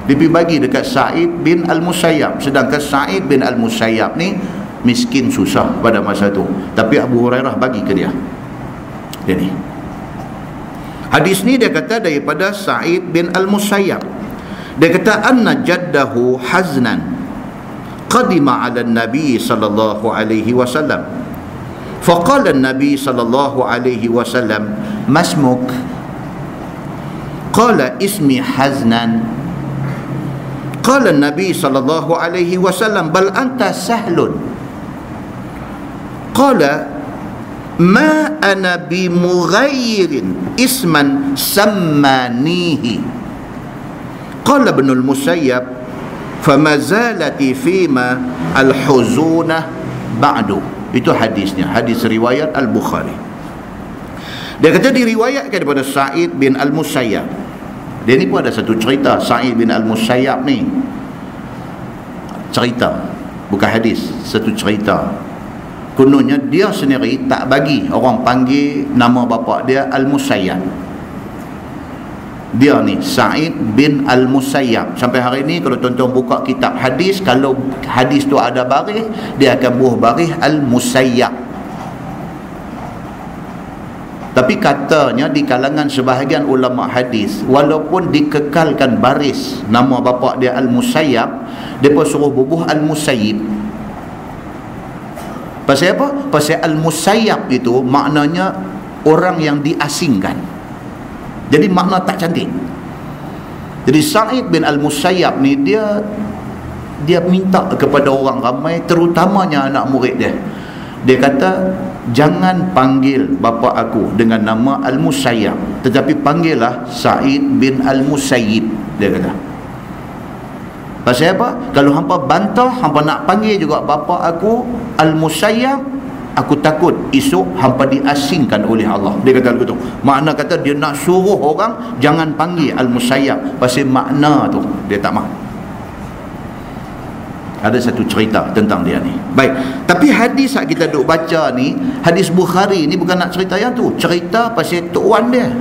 A: Dia pergi bagi dekat Sa'id bin Al-Musayyab. Sedangkan Sa'id bin Al-Musayyab ni miskin susah pada masa tu, tapi Abu Hurairah bagi ke dia. Dia ni hadis ni dia kata daripada Sa'id bin Al-Musayyab. Dia kata anna jaddahu Haznan qadima 'ala an-nabi sallallahu alaihi wasallam faqala an-nabi sallallahu alaihi wasallam masmuk, qala ismi Haznan, qala an-nabi sallallahu alaihi wasallam bal anta sahlun, qala ma ana bimughayyirin isman sammanihi, qala Ibn al-Musayyab fama zalati fima al-huzunah ba'du. Itu hadisnya, hadis riwayat Al-Bukhari. Dia kata diriwayatkan daripada Sa'id bin Al-Musayyab. Dia ni pun ada satu cerita. Sa'id bin Al-Musayyab ni cerita, bukan hadis, satu cerita. Kononnya dia sendiri tak bagi orang panggil nama bapa dia Al-Musayyab. Dia ni Sa'id bin Al-Musayyab. Sampai hari ni kalau tuan-tuan buka kitab hadis, kalau hadis tu ada baris, dia akan buah baris Al-Musayyab. Tapi katanya di kalangan sebahagian ulama hadis, walaupun dikekalkan baris nama bapa dia Al-Musayyab, depa suruh bubuh Al-Musayyib. Pasal apa? Pasal Al-Musayyab itu maknanya orang yang diasingkan. Jadi makna tak cantik. Jadi Sa'id bin Al-Musayyab ni dia minta kepada orang ramai, terutamanya anak murid dia. Dia kata jangan panggil bapa aku dengan nama Al-Musayyab, tetapi panggillah Sa'id bin Al-Musayyib, dia kata. Pasal apa? Kalau hampa bantah, hampa nak panggil juga bapa aku Al-Musayyab, aku takut esok hampa diasingkan oleh Allah. Dia kata begitu. Makna kata dia nak suruh orang jangan panggil Al-Musayyab, pasal makna tu dia tak mahu. Ada satu cerita tentang dia ni. Baik, tapi hadis yang kita duk baca ni, hadis Bukhari ni bukan nak cerita yang tu, cerita pasal tok wan dia.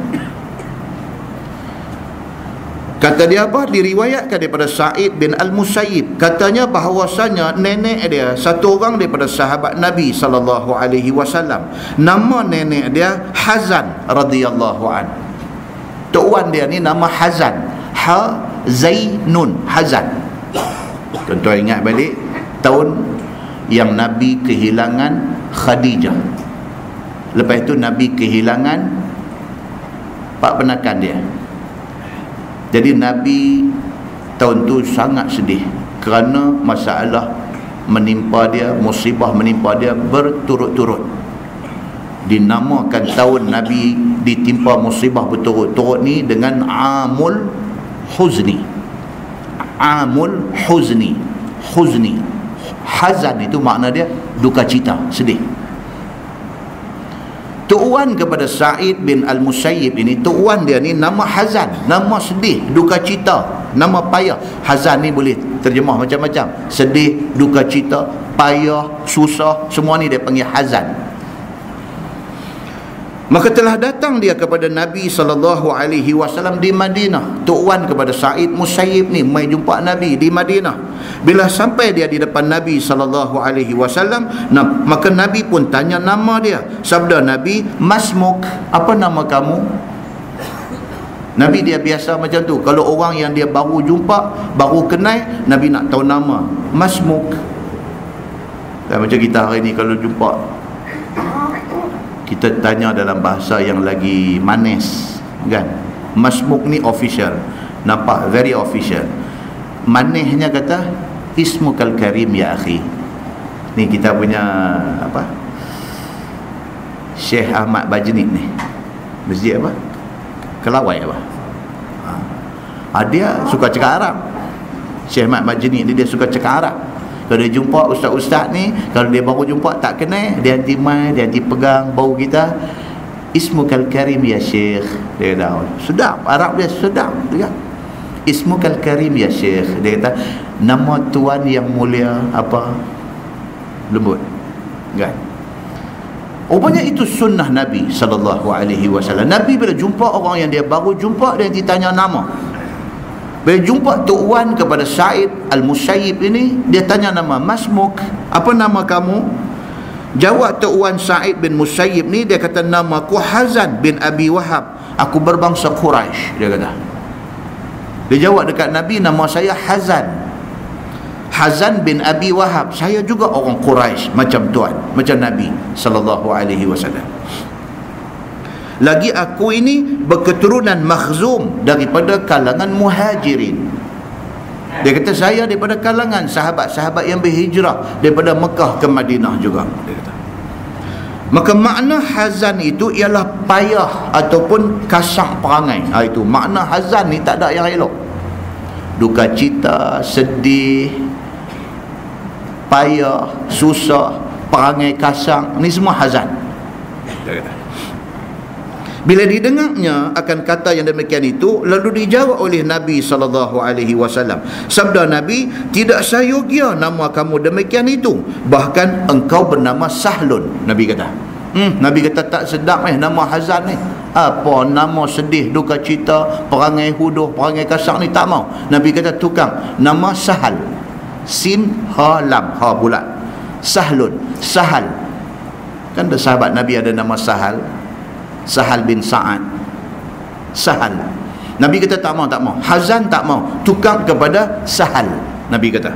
A: Kata dia apa? Diriwayatkan daripada Sa'id bin Al-Musayyib, katanya bahawasanya nenek dia satu orang daripada sahabat Nabi sallallahu alaihi wasallam. Nama nenek dia Hazan radhiyallahu an. Tok wan dia ni nama Hazan, Ha Zainun, Hazan. Tuan-tuan ingat balik tahun yang Nabi kehilangan Khadijah. Lepas itu Nabi kehilangan pak penakan dia. Jadi Nabi tahun tu sangat sedih kerana masalah menimpa dia, musibah menimpa dia berturut-turut. Dinamakan tahun Nabi ditimpa musibah berturut-turut ni dengan Amul Huzni. Amul Huzni. Huzni, Hazan itu makna dia duka cita, sedih. Tuan kepada Sa'id bin Al-Musayyib ini, tuan dia ni nama Hazan, nama sedih, duka cita, nama payah. Hazan ni boleh terjemah macam-macam, sedih, duka cita, payah, susah, semua ni dia panggil Hazan. Maka telah datang dia kepada Nabi SAW di Madinah. Tuan kepada Sa'id Musayyib ni mai jumpa Nabi di Madinah. Bila sampai dia di depan Nabi SAW, maka Nabi pun tanya nama dia. Sabda Nabi, Masmuk, apa nama kamu? Nabi dia biasa macam tu. Kalau orang yang dia baru jumpa, baru kenal, Nabi nak tahu nama. Masmuk. Dan macam kita hari ni kalau jumpa kita tanya dalam bahasa yang lagi manis kan. Masmuk ni official, nampak very official. Manisnya kata ismukal karim ya akhi. Ni kita punya apa, Syekh Ahmad Bajnid ni, masjid apa, Kelawai apa, dia suka cakap Arab. Syekh Ahmad Bajnid ni dia suka cakap Arab. Kalau dia jumpa ustaz-ustaz ni, kalau dia baru jumpa tak kenal, dia nanti main, dia nanti pegang bau kita, ismukal karim ya Syekh. Dia kata sedap, Arab dia sedap dia. Ismukal karim ya Syekh. Dia kata nama tuan yang mulia apa, lembut kan. Rupanya itu sunnah Nabi SAW. Nabi bila jumpa orang yang dia baru jumpa, dia nanti tanya nama. Bila jumpa Tok Wan kepada Sa'id Al-Musayyib ini, dia tanya nama, Masmuk, apa nama kamu? Jawab Tok Wan Sa'id bin Musayyib ni, dia kata namaku Hazan bin Abi Wahab, aku berbangsa Quraisy. Dia kata, dia jawab dekat Nabi, nama saya Hazan bin Abi Wahab, saya juga orang Quraisy macam tuan, macam Nabi SAW. Lagi aku ini berketurunan Makhzum daripada kalangan Muhajirin. Dia kata saya daripada kalangan sahabat-sahabat yang berhijrah daripada Mekah ke Madinah juga. Dia kata, maka makna hazan itu ialah payah ataupun kasar perangai. Itu makna hazan ni, tak ada yang elok. Duka cita, sedih, payah, susah, perangai kasar, ni semua hazan. Dia kata, bila didengarnya akan kata yang demikian itu, lalu dijawab oleh Nabi SAW. Sabda Nabi, tidak sayogia nama kamu demikian itu, bahkan engkau bernama Sahlun. Nabi kata, Nabi kata tak sedap nama Hazan ni. Apa nama sedih, duka cita, perangai huduh, perangai kasar ni tak mau. Nabi kata tukang, nama Sahal. Sin ha lam, ha bulat. Sahlun, Sahal. Kan ada sahabat Nabi ada nama Sahal, Sahal bin Sa'ad, Sahal. Nabi kata tak mau. Hazan tak mau, tukar kepada Sahal. Nabi kata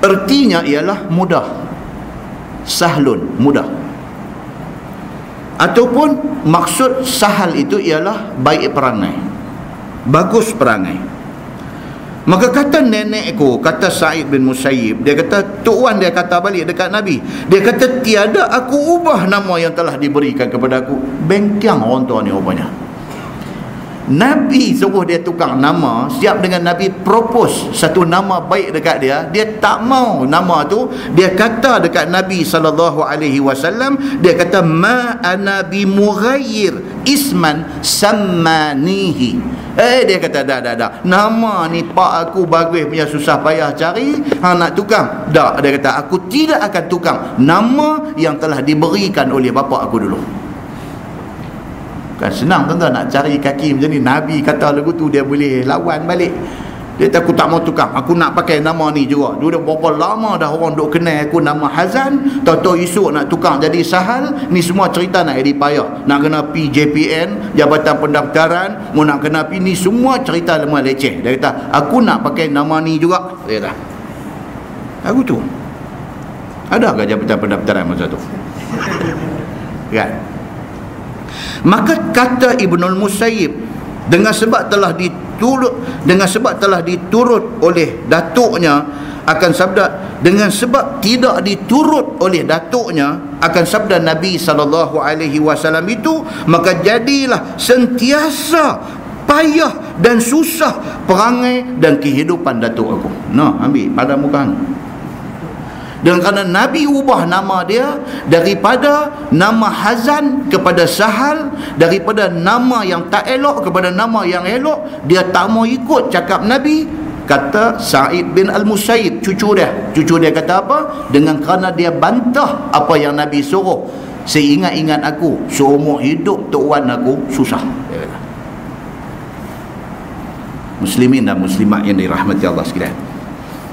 A: ertinya ialah mudah. Sahlun, mudah. Ataupun maksud Sahal itu ialah baik perangai, bagus perangai. Maka kata nenekku, kata Sa'id bin Musayyib, dia kata Tok Wan dia kata balik dekat Nabi, dia kata tiada aku ubah nama yang telah diberikan kepada aku. Bengkang orang tua ni rupanya. Nabi suruh dia tukar nama, siap dengan Nabi propose satu nama baik dekat dia, dia tak mau nama tu. Dia kata dekat Nabi SAW, dia kata ma ana bi mughayyir isman sammanihi. Dia kata dah nama ni pak aku bagus punya, susah payah cari, nak tukar dak. Dia kata aku tidak akan tukar nama yang telah diberikan oleh bapa aku dulu. Kan senang tuan-tuan nak cari kaki macam ni. Nabi kata lagu tu, dia boleh lawan balik. Dia kata aku tak mau tukar, aku nak pakai nama ni juga. Dia berapa lama dah orang duk kenal aku nama Hazan, tahu-tahu esok nak tukar jadi Sahal. Ni semua cerita nak jadi payah. Nak kena pi JPN, Jabatan Pendaftaran, mau nak kena pi, ni semua cerita lemah leceh. Dia kata aku nak pakai nama ni juga. Dia kata aku tu. Adakah Jabatan Pendaftaran masa tu? Kan? Maka kata Ibnul Musayyib, dengan sebab telah diturut oleh datuknya akan sabda, dengan sebab tidak diturut oleh datuknya akan sabda Nabi SAW itu, maka jadilah sentiasa payah dan susah perangai dan kehidupan datuk aku. Nah, ambil pada muka hang. Dan kerana Nabi ubah nama dia daripada nama Hazan kepada Sahal, daripada nama yang tak elok kepada nama yang elok, dia tak mau ikut cakap Nabi. Kata Sa'id bin Al-Musayyib, cucu dia kata apa? Dengan kerana dia bantah apa yang Nabi suruh, seingat-ingat aku seumur hidup Tok Wan aku susah. Dia kata. Muslimin dan muslimat yang dirahmati Allah sekalian,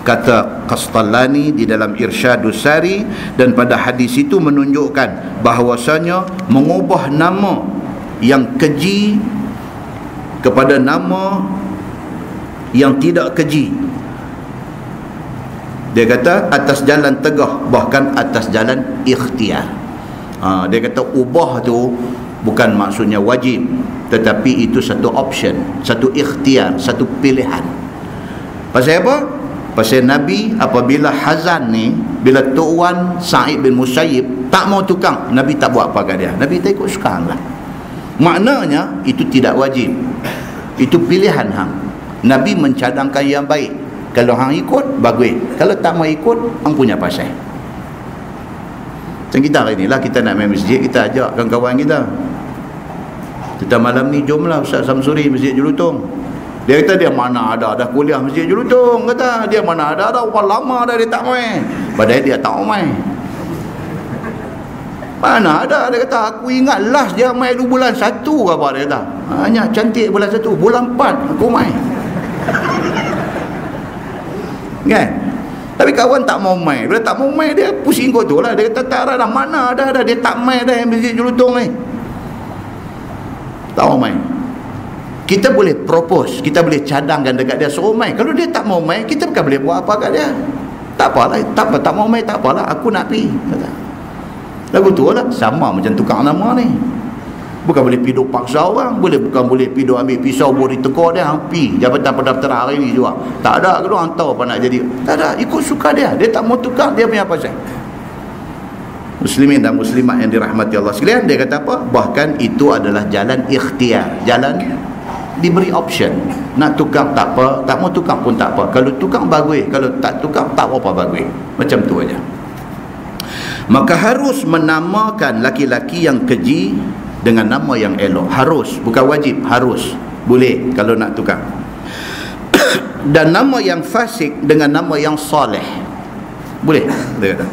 A: kata Qastallani di dalam Irsyadus Sari, dan pada hadis itu menunjukkan bahawasanya mengubah nama yang keji kepada nama yang tidak keji, dia kata atas jalan tegah, bahkan atas jalan ikhtiar. Dia kata ubah tu bukan maksudnya wajib, tetapi itu satu option, satu ikhtiar, satu pilihan. Pasal apa? Pasal Nabi apabila hazan ni, bila Tok Wan Sa'id bin Musayyib tak mau tukang, Nabi tak buat apa kat dia. Nabi tak ikut suka lah. Maknanya itu tidak wajib, itu pilihan hang. Nabi mencadangkan yang baik. Kalau hang ikut, bagus. Kalau tak mau ikut, hang punya pasal. Macam kita hari ni lah, kita nak main masjid, kita ajak kawan-kawan kita. Kita malam ni jomlah Ustaz Samsuri Masjid Jelutong. Dia kata dia mana ada dah kuliah Masjid Jelutong, kata dia mana ada berapa lama dah dia tak main. Padahal dia tak main. Mana ada, dia kata aku ingat last dia main 2 bulan 1 ke apa, dia kata. Hanya cantik bulan 1, bulan 4 aku main. Kan? Tapi kawan tak mau main. Bila tak mau main, dia pusing kau tu lah. Dia kata tak ada dah, mana ada dah, dia tak main dah yang Masjid Jelutong ni. Tak mau main. Kita boleh propose, kita boleh cadangkan dekat dia suruh main. Kalau dia tak mau main, kita bukan boleh buat apa kat dia. Tak apalah, tak mau main tak apalah, aku nak pergi, kata. Lagu tu lah, sama macam tukar nama ni. Bukan boleh pergi duk paksa orang, bukan boleh pergi duk ambil pisau boleh tegur dia, pergi Jabatan Pendaftaran hari ni juga. Tak ada, kalau orang tahu apa nak jadi. Tak ada, ikut suka dia. Dia tak mau tukar, dia punya pasal. Muslimin dan muslimat yang dirahmati Allah sekalian, dia kata apa? Bahkan itu adalah jalan ikhtiar, jalan diberi option. Nak tukar tak apa, tak mau tukar pun tak apa. Kalau tukar bagus, kalau tak tukar tak apa bagus. Macam tu aja. Maka harus menamakan laki-laki yang keji dengan nama yang elok. Harus, bukan wajib, harus. Boleh kalau nak tukar. Dan nama yang fasik dengan nama yang soleh. Boleh, dia kata.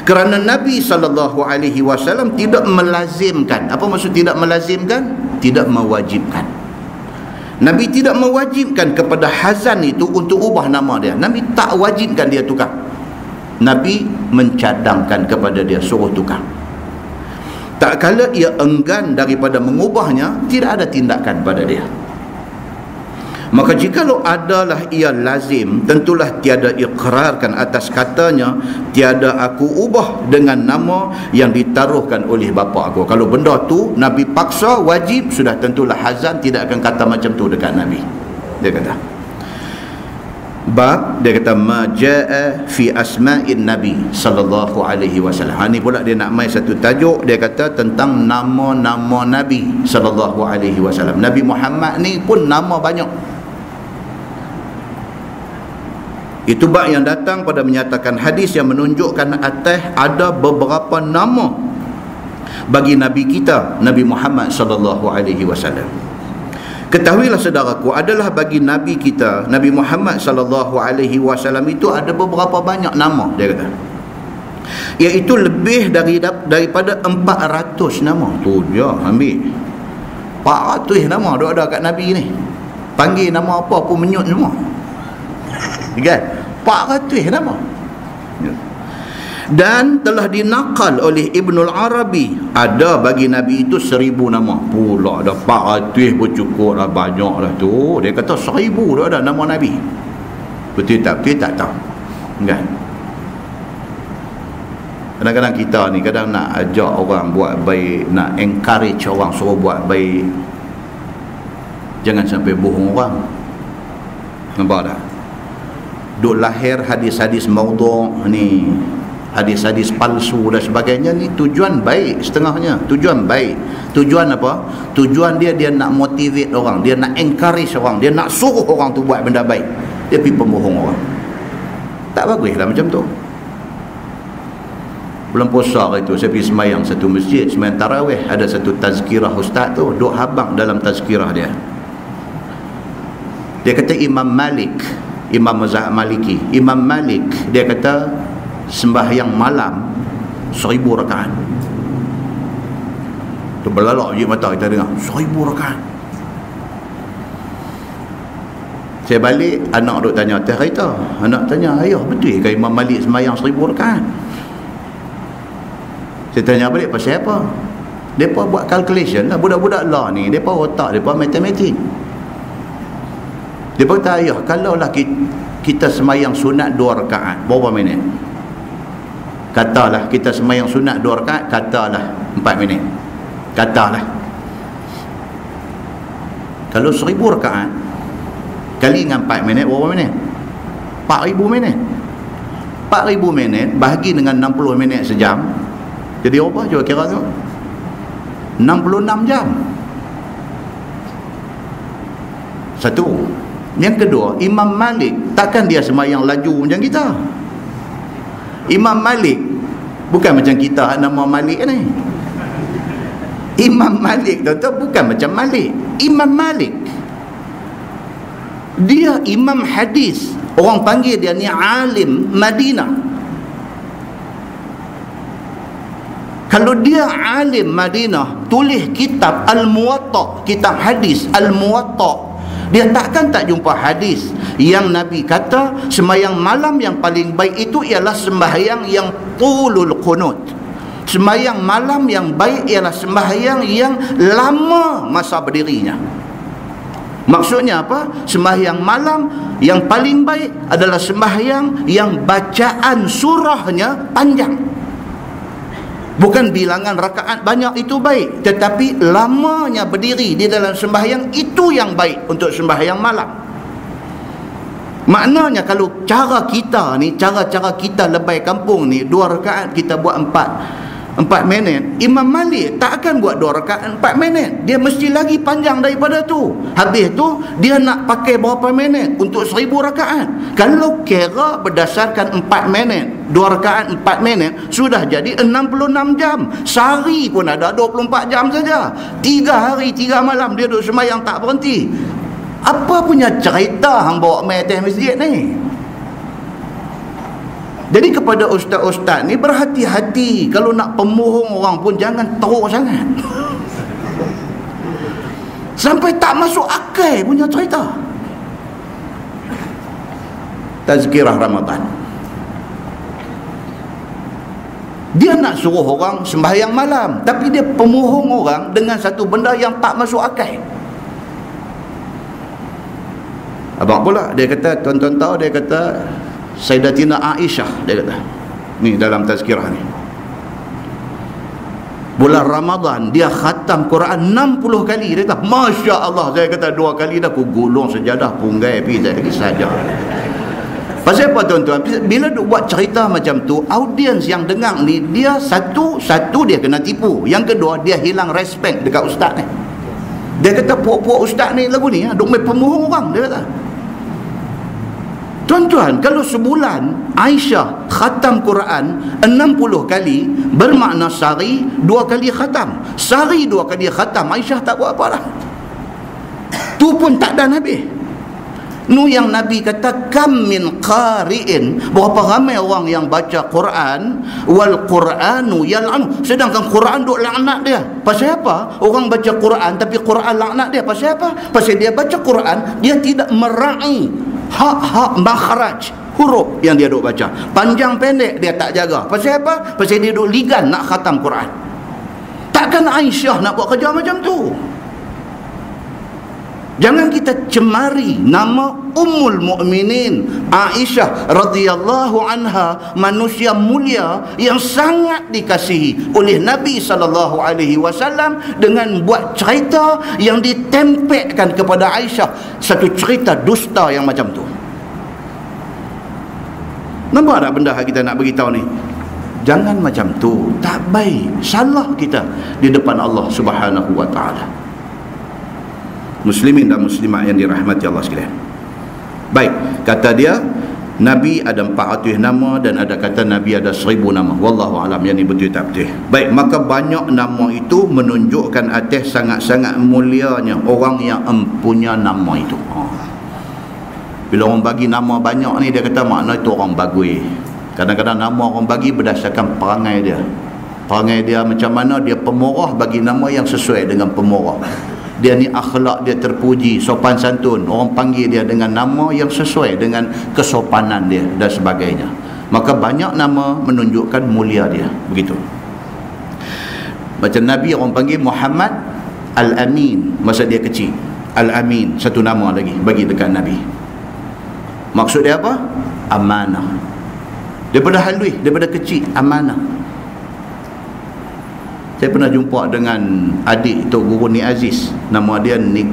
A: Kerana Nabi SAW tidak melazimkan. Apa maksud tidak melazimkan? Tidak mewajibkan. Nabi tidak mewajibkan kepada hazan itu untuk ubah nama dia. Nabi tak wajibkan dia tukar. Nabi mencadangkan kepada dia suruh tukar. Tak kala ia enggan daripada mengubahnya, tidak ada tindakan pada dia. Maka jikalau adalah ia lazim, tentulah tiada ikrarkan atas katanya, tiada aku ubah dengan nama yang ditaruhkan oleh bapa aku. Kalau benda tu Nabi paksa wajib, sudah tentulah hazan tidak akan kata macam tu dekat Nabi. Dia kata bab, dia kata majaa fi asma'in Nabi sallallahu alaihi wasallam. Ini pula dia nak mai satu tajuk, dia kata tentang nama-nama Nabi sallallahu alaihi wasallam. Nabi Muhammad ni pun nama banyak. Itu bab yang datang pada menyatakan hadis yang menunjukkan atas ada beberapa nama bagi Nabi kita, Nabi Muhammad sallallahu alaihi wasallam. Ketahuilah saudaraku, adalah bagi Nabi kita, Nabi Muhammad sallallahu alaihi wasallam itu ada beberapa banyak nama, dia kata. Iaitu lebih daripada 400 nama. Tu dia ambil 400 nama ada kat Nabi ni. Panggil nama apa pun menyut semua. Kan? 400 nama. Dan telah dinakal oleh Ibnul Arabi, ada bagi Nabi itu 1000 nama. Pula ada 400 pun cukup dah, banyak dah tu. Dia kata 1000 dah ada nama Nabi. Betul tak? Betul tak tahu. Kan? Kadang-kadang kita ni kadang nak ajak orang buat baik, nak encourage orang suruh buat baik, jangan sampai bohong orang. Nampak tak? Duk lahir hadis-hadis maudhu' ni, hadis-hadis palsu dan sebagainya ni, tujuan baik setengahnya. Tujuan baik. Tujuan apa? Tujuan dia nak motivate orang, dia nak encourage orang, dia nak suruh orang tu buat benda baik. Dia pergi pembohong orang. Tak baguslah macam tu. Bulan puasa itu saya pergi semayang satu masjid, semayang tarawih, ada satu tazkirah ustaz tu duk habang dalam tazkirah dia. Dia kata Imam Malik, Imam mazhab Maliki, Imam Malik dia kata sembahyang malam 1000 rakaat. Tu belalak je mata kita dengar 1000 rakaat. Saya balik, anak duk tanya teh kita. Anak tanya, ayah betul ke Imam Malik sembahyang 1000 rakaat? Saya tanya balik, pasal apa? Mereka buat calculation lah. Budak-budak lah ni, mereka otak, mereka matematik. Dia kata, ayah, kalaulah kita semayang sunat 2 rakaat, berapa minit? Katalah kita semayang sunat 2 rakaat, katalah 4 minit. Katalah kalau 1000 rakaat kali dengan 4 minit, berapa minit? 4000 minit. 4000 minit bahagi dengan 60 minit sejam, jadi apa cuba kira tu? 66 jam. Satu. Yang kedua, Imam Malik takkan dia sembahyang laju macam kita. Imam Malik bukan macam kita nama Malik ni. Imam Malik tu bukan macam Malik. Imam Malik dia imam hadis, orang panggil dia ni alim Madinah. Kalau dia alim Madinah, tulis kitab Al-Muwatta, kitab hadis Al-Muwatta, dia takkan tak jumpa hadis yang Nabi kata sembahyang malam yang paling baik itu ialah sembahyang yang tulul qunut. Sembahyang malam yang baik ialah sembahyang yang lama masa berdirinya. Maksudnya apa? Sembahyang malam yang paling baik adalah sembahyang yang bacaan surahnya panjang. Bukan bilangan rakaat banyak itu baik, tetapi lamanya berdiri di dalam sembahyang itu yang baik untuk sembahyang malam. Maknanya kalau cara kita ni, cara-cara kita lebay kampung ni, 2 rakaat kita buat 4 minit. Imam Malik tak akan buat 2 rakaat 4 minit. Dia mesti lagi panjang daripada tu. Habis tu dia nak pakai berapa minit untuk 1000 rakaat. Kalau kira berdasarkan 4 minit, 2 rakaat 4 minit, sudah jadi 66 jam. Sehari pun ada 24 jam saja. 3 hari 3 malam dia duduk sembahyang tak berhenti. Apa punya cerita hang bawa mai atas masjid ni? Jadi kepada ustaz-ustaz ni, berhati-hati. Kalau nak pemohong orang pun jangan teruk sangat. Sampai tak masuk akal punya cerita. Tazkirah Ramadan. Dia nak suruh orang sembahyang malam, tapi dia pemohong orang dengan satu benda yang tak masuk akal. Abang pula dia kata, tuan-tuan tahu, dia kata Sayyidatina Aisyah, dia kata ni dalam tazkirah ni, bulan Ramadan dia khatam Quran 60 kali. Dia kata Masya Allah. Saya kata 2 kali dah aku gulung sejadah punggai pergi tak lagi saja. Pasal apa tuan-tuan? Bila duk buat cerita macam tu, audiens yang dengar ni, dia satu dia kena tipu, yang kedua dia hilang respect dekat ustaz ni. Dia kata puak-puak ustaz ni lagu ni duk main pemohong orang, dia kata. Tuan-tuan, kalau sebulan Aisyah khatam Quran 60 kali, bermakna sehari 2 kali khatam. Sehari 2 kali khatam, Aisyah tak buat apa dah. Tu pun tak ada Nabi. Nu yang Nabi kata kam min qari'in, berapa ramai orang yang baca Quran, wal Quranu yal'anu, sedangkan Quran duk laknat dia. Pasal apa? Orang baca Quran tapi Quran laknat dia. Pasal apa? Pasal dia baca Quran, dia tidak meraih hak-hak makhraj huruf yang dia duk baca. Panjang pendek dia tak jaga. Pasal apa? Pasal dia duk ligan nak khatam Quran. Takkan Aisyah nak buat kerja macam tu. Jangan kita cemari nama Ummul Mukminin Aisyah radhiyallahu anha, manusia mulia yang sangat dikasihi oleh Nabi sallallahu alaihi wasallam, dengan buat cerita yang ditempelkan kepada Aisyah satu cerita dusta yang macam tu. Nampak tak benda yang kita nak beritahu ni? Jangan macam tu, tak baik. Salah kita di depan Allah Subhanahu wa taala. Muslimin dan muslimat yang dirahmati Allah sekalian. Baik, kata dia Nabi ada 400 nama dan ada kata Nabi ada 1000 nama. Wallahu alam, yang ni betul tak betul. Baik, maka banyak nama itu menunjukkan atas sangat-sangat mulianya orang yang mempunyai nama itu. Bila orang bagi nama banyak ni, dia kata makna itu orang bagus. Kadang-kadang nama orang bagi berdasarkan perangai dia. Perangai dia macam mana, dia pemurah, bagi nama yang sesuai dengan pemurah. Dia ni akhlak dia terpuji, sopan santun, orang panggil dia dengan nama yang sesuai dengan kesopanan dia dan sebagainya. Maka banyak nama menunjukkan mulia dia. Begitu. Macam Nabi orang panggil Muhammad Al-Amin masa dia kecil. Al-Amin, satu nama lagi bagi dekat Nabi. Maksud dia apa? Amanah. Daripada halus, daripada kecil, amanah. Saya pernah jumpa dengan adik Tok Guru Nik Aziz, nama dia Nik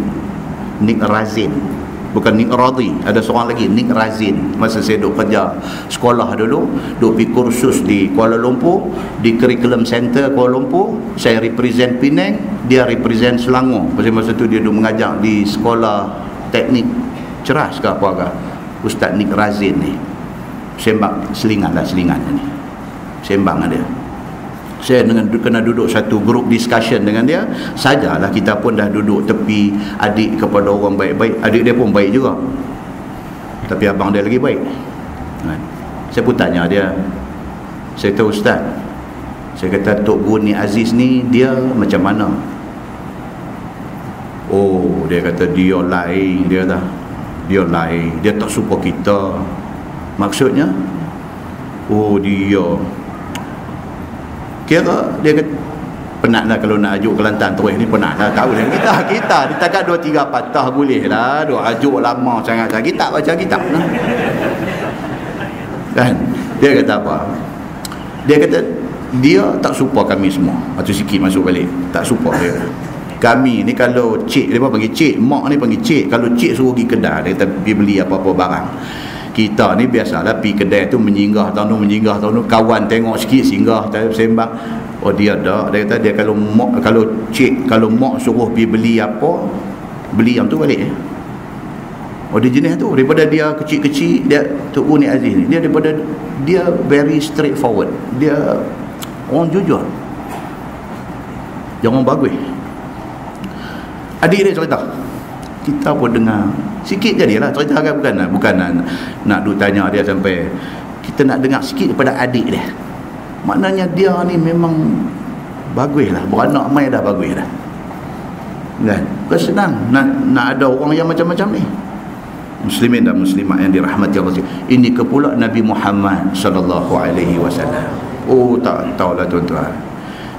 A: Razin, bukan Nik Radhi. Ada seorang lagi Nik Razin. Masa saya duduk kerja sekolah dulu, duduk pergi kursus di Kuala Lumpur, di Curriculum Center Kuala Lumpur. Saya represent Penang, dia represent Selangor. Masa tu dia duduk mengajar di sekolah teknik Ceras ke apa ke. Ustaz Nik Razin ni sembang selingan ni, sembang dia. Saya kena duduk satu group discussion dengan dia. Sajalah kita pun dah duduk tepi adik kepada orang baik-baik. Adik dia pun baik juga, tapi abang dia lagi baik. Saya pun tanya dia, saya tahu Ustaz, saya kata Tok Guru Nik Aziz ni dia macam mana? Oh, dia kata dia lain. Dia dah, dia lain, dia tak suka kita. Maksudnya? Oh, dia kira dia kata, penat lah kalau nak ajuk Kelantan terus ni, penat lah. Tahu lah kita ditakat 2-3 patah boleh lah. Duk ajuk lama sangat lagi tak baca kitab lah. Kan? Dia kata apa? Dia kata dia tak suka kami semua. Atau sikit masuk balik, tak suka dia. Kami ni kalau cik, dia panggil cik, mak ni panggil cik. Kalau cik suruh pergi kedai, dia kata pergi beli apa-apa barang. Kita ni biasalah pergi kedai tu menyenggah tahun tu, kawan tengok sikit singgah sembang. Oh, dia dah, dia kata dia kalau mak suruh pergi beli apa, beli yang tu balik. Oh, dia jenis tu. Daripada dia kecil-kecil, dia Tok Guru Nik Aziz ni, dia daripada dia very straightforward. Dia orang jujur, jangan bagus. Adik dia cerita, kita pun dengar sikit jadilah cerita kan, bukan nak duk tanya dia sampai. Kita nak dengar sikit daripada adik dia. Maknanya dia ni memang bagus lah, beranak mai dah bagus dah, kan? Bukan senang nak ada orang yang macam-macam ni. Muslimin dan muslimat yang dirahmati Allah, ini ke pula Nabi Muhammad sallallahu alaihi wasallam. Oh, tak tahulah tuan-tuan.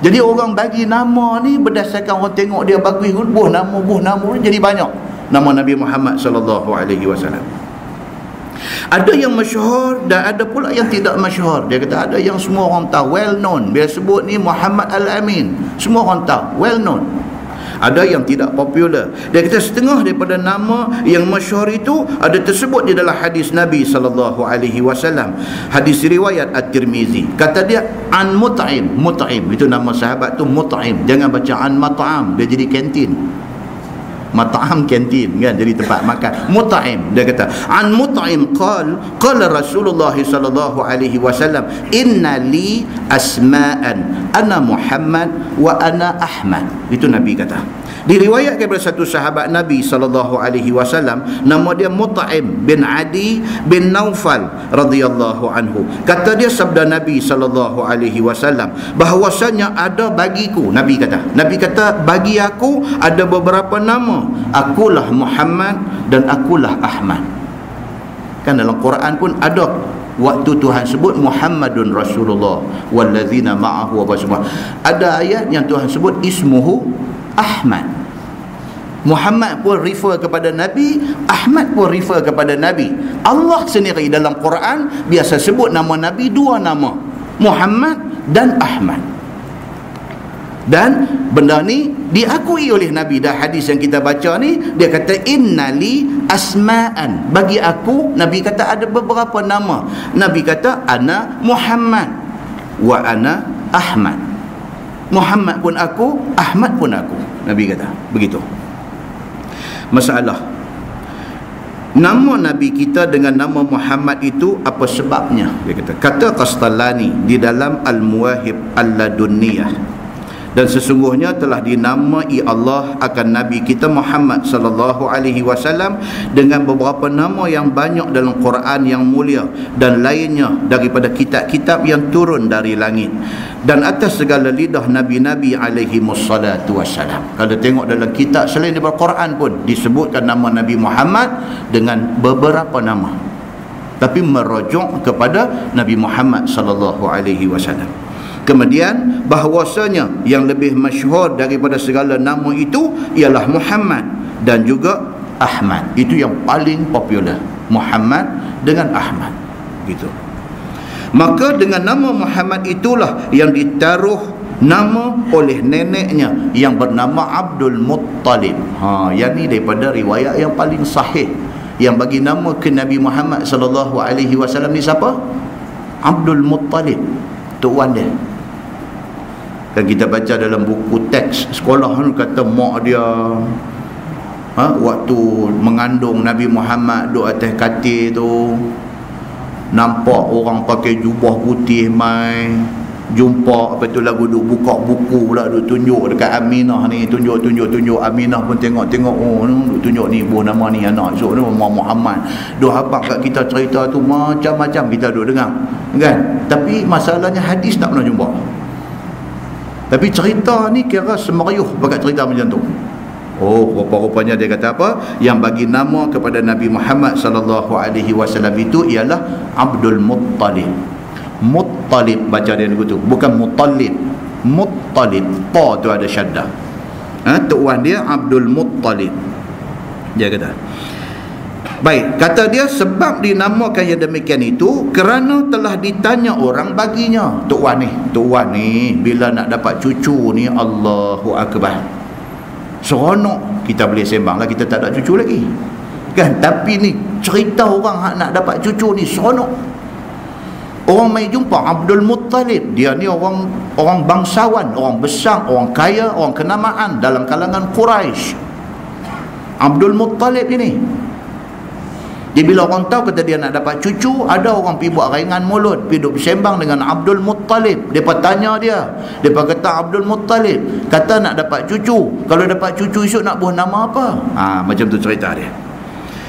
A: Jadi orang bagi nama ni berdasarkan orang tengok dia bagus, buh nama jadi banyak nama Nabi Muhammad sallallahu alaihi wasallam. Ada yang masyhur dan ada pula yang tidak masyhur. Dia kata ada yang semua orang tahu, well known. Dia sebut ni Muhammad Al-Amin, semua orang tahu, well known. Ada yang tidak popular. Dia kata setengah daripada nama yang masyhur itu ada tersebut di dalam hadis Nabi sallallahu alaihi wasallam. Hadis riwayat At-Tirmizi. Kata dia an Mut'im. Mut'im itu nama sahabat tu, Mut'im. Jangan baca an Mat'am, dia jadi kantin. Mat'am kantin kan, jadi tempat makan. Mut'im, dia kata an Mut'im qala Rasulullah sallallahu alaihi wasallam inna li asma'an ana Muhammad wa ana Ahmad. Itu Nabi kata. Diriwayatkan daripada satu sahabat Nabi sallallahu alaihi wasallam, nama dia Mut'im bin Adi bin Naufal radhiyallahu anhu. Kata dia sabda Nabi sallallahu alaihi wasallam bahwasanya ada bagiku, Nabi kata bagi aku ada beberapa nama. Akulah Muhammad dan akulah Ahmad. Kan dalam Quran pun ada waktu Tuhan sebut Muhammadun Rasulullah wallazina ma'ahu wa semua. Ada ayat yang Tuhan sebut ismuhu Ahmad. Muhammad pun refer kepada Nabi, Ahmad pun refer kepada Nabi. Allah sendiri dalam Quran biasa sebut nama Nabi dua nama, Muhammad dan Ahmad. Dan benda ni diakui oleh Nabi. Dah hadis yang kita baca ni, dia kata innali asma'an, bagi aku, Nabi kata ada beberapa nama. Nabi kata ana Muhammad wa ana Ahmad. Muhammad pun aku, Ahmad pun aku. Nabi kata begitu. Masalah nama Nabi kita dengan nama Muhammad itu apa sebabnya? Dia kata Qastalani di dalam Al-Muwahib Al-Ladunniyah, dan sesungguhnya telah dinamai Allah akan Nabi kita Muhammad sallallahu alaihi wasallam dengan beberapa nama yang banyak dalam Quran yang mulia dan lainnya daripada kitab-kitab yang turun dari langit dan atas segala lidah nabi-nabi alaihi wassalatu wassalam. Kalau tengok dalam kitab selain daripada Quran pun disebutkan nama Nabi Muhammad dengan beberapa nama, tapi merujuk kepada Nabi Muhammad sallallahu alaihi wasallam. Kemudian bahawasanya yang lebih masyhur daripada segala nama itu ialah Muhammad dan juga Ahmad. Itu yang paling popular, Muhammad dengan Ahmad, gitu. Maka dengan nama Muhammad itulah yang ditaruh nama oleh neneknya yang bernama Abdul Muttalib. Yang ni daripada riwayat yang paling sahih. Yang bagi nama ke Nabi Muhammad sallallahu alaihi wasallam ni siapa? Abdul Muttalib, tok wan dia. Kan kita baca dalam buku teks sekolah kata mak dia waktu mengandung Nabi Muhammad duduk atas katil tu, nampak orang pakai jubah putih mai, jumpa apa tu lagu duk buka buku pula duk tunjuk dekat Aminah ni, tunjuk Aminah pun tengok duk tunjuk ni buah nama ni anak esok ni Muhammad. Duk habaq kat kita cerita tu macam-macam kita duk dengar kan. Tapi masalahnya hadis tak pernah jumpa. Tapi cerita ni kira semeriuh pakai cerita macam tu. Rupa-rupanya dia kata apa? Yang bagi nama kepada Nabi Muhammad sallallahu alaihi wasallam itu ialah Abdul Muttalib. Muttalib baca dia begitu, bukan Muttalib. Muttalib, ta tu ada syaddah. Tok wan dia Abdul Muttalib. Dia kata. Baik, kata dia sebab dinamakan yang demikian itu kerana telah ditanya orang baginya. Tok wan ni bila nak dapat cucu ni, Allahu akbar, seronok. Kita boleh sembang lah kita tak ada cucu lagi kan, tapi ni cerita orang nak dapat cucu ni seronok. Orang mai jumpa Abdul Muttalib, dia ni orang bangsawan, orang besar, orang kaya, orang kenamaan dalam kalangan Quraisy. Abdul Muttalib ini dia bila orang tahu kata dia nak dapat cucu, ada orang pergi buat ringan mulut, pergi duk bersembang dengan Abdul Muttalib. Depa tanya dia, depa kata Abdul Muttalib kata nak dapat cucu, kalau dapat cucu esok nak buah nama apa? Macam tu cerita dia.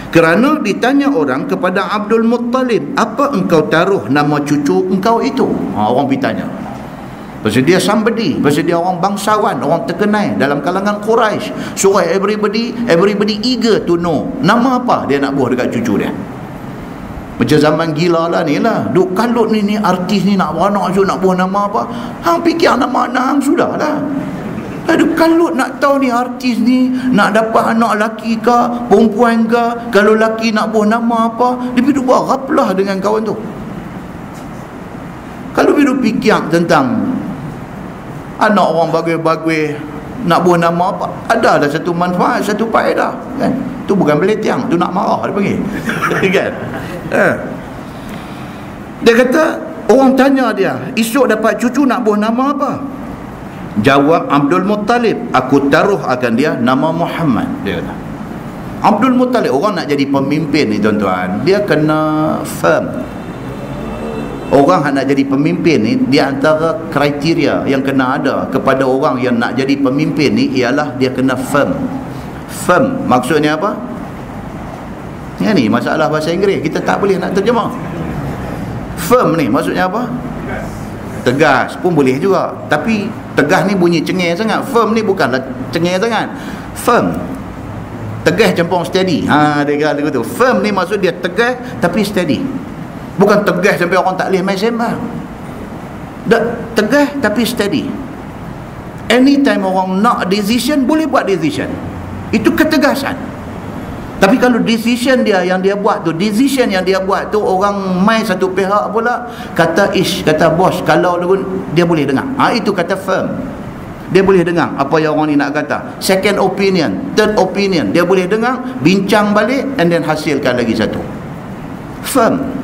A: Kerana ditanya orang kepada Abdul Muttalib, apa engkau taruh nama cucu engkau itu? Orang pergi tanya. Pasal dia somebody, pasal dia orang bangsawan, orang terkenal dalam kalangan Quraisy. So everybody eager to know nama apa dia nak buah dekat cucu dia. Macam zaman gila lah ni lah, duk kalut ni artis ni nak beranak so nak buah nama apa? Hang fikir nama anak hang sudah lah. Aduh, kalut nak tahu ni artis ni nak dapat anak laki ke perempuan ke, kalau laki nak buah nama apa, dia pergi buat raplah dengan kawan tu. Kalau pergi fikir tentang anak orang bagus-bagus nak buah nama apa, ada satu manfaat, satu faedah kan. Tu bukan beletiang, tu nak marah dia panggil kan. Dia kata orang tanya dia, esok dapat cucu nak buah nama apa? Jawab Abdul Muttalib, aku taruh akan dia nama Muhammad. Dia kata Abdul Muttalib, orang nak jadi pemimpin ni tuan-tuan, dia kena firm. Orang yang nak jadi pemimpin ni, di antara kriteria yang kena ada kepada orang yang nak jadi pemimpin ni ialah dia kena firm. Firm maksudnya apa? Yang ni masalah bahasa Inggeris, kita tak boleh nak terjemah. Firm ni maksudnya apa? Tegas pun boleh juga, tapi tegas ni bunyi cengeng sangat. Firm ni bukanlah cengeng sangat. Firm, tegas campur steady. Dia kata tu. Firm ni maksud dia tegas tapi steady. Bukan tegas sampai orang tak boleh main sembang. Tegas tapi steady. Anytime orang nak decision, boleh buat decision. Itu ketegasan. Tapi kalau decision dia yang dia buat tu, orang main satu pihak pula, kata bos, kalau dia boleh dengar. Itu kata firm. Dia boleh dengar apa yang orang ni nak kata. Second opinion, third opinion, dia boleh dengar, bincang balik and then hasilkan lagi satu. Firm.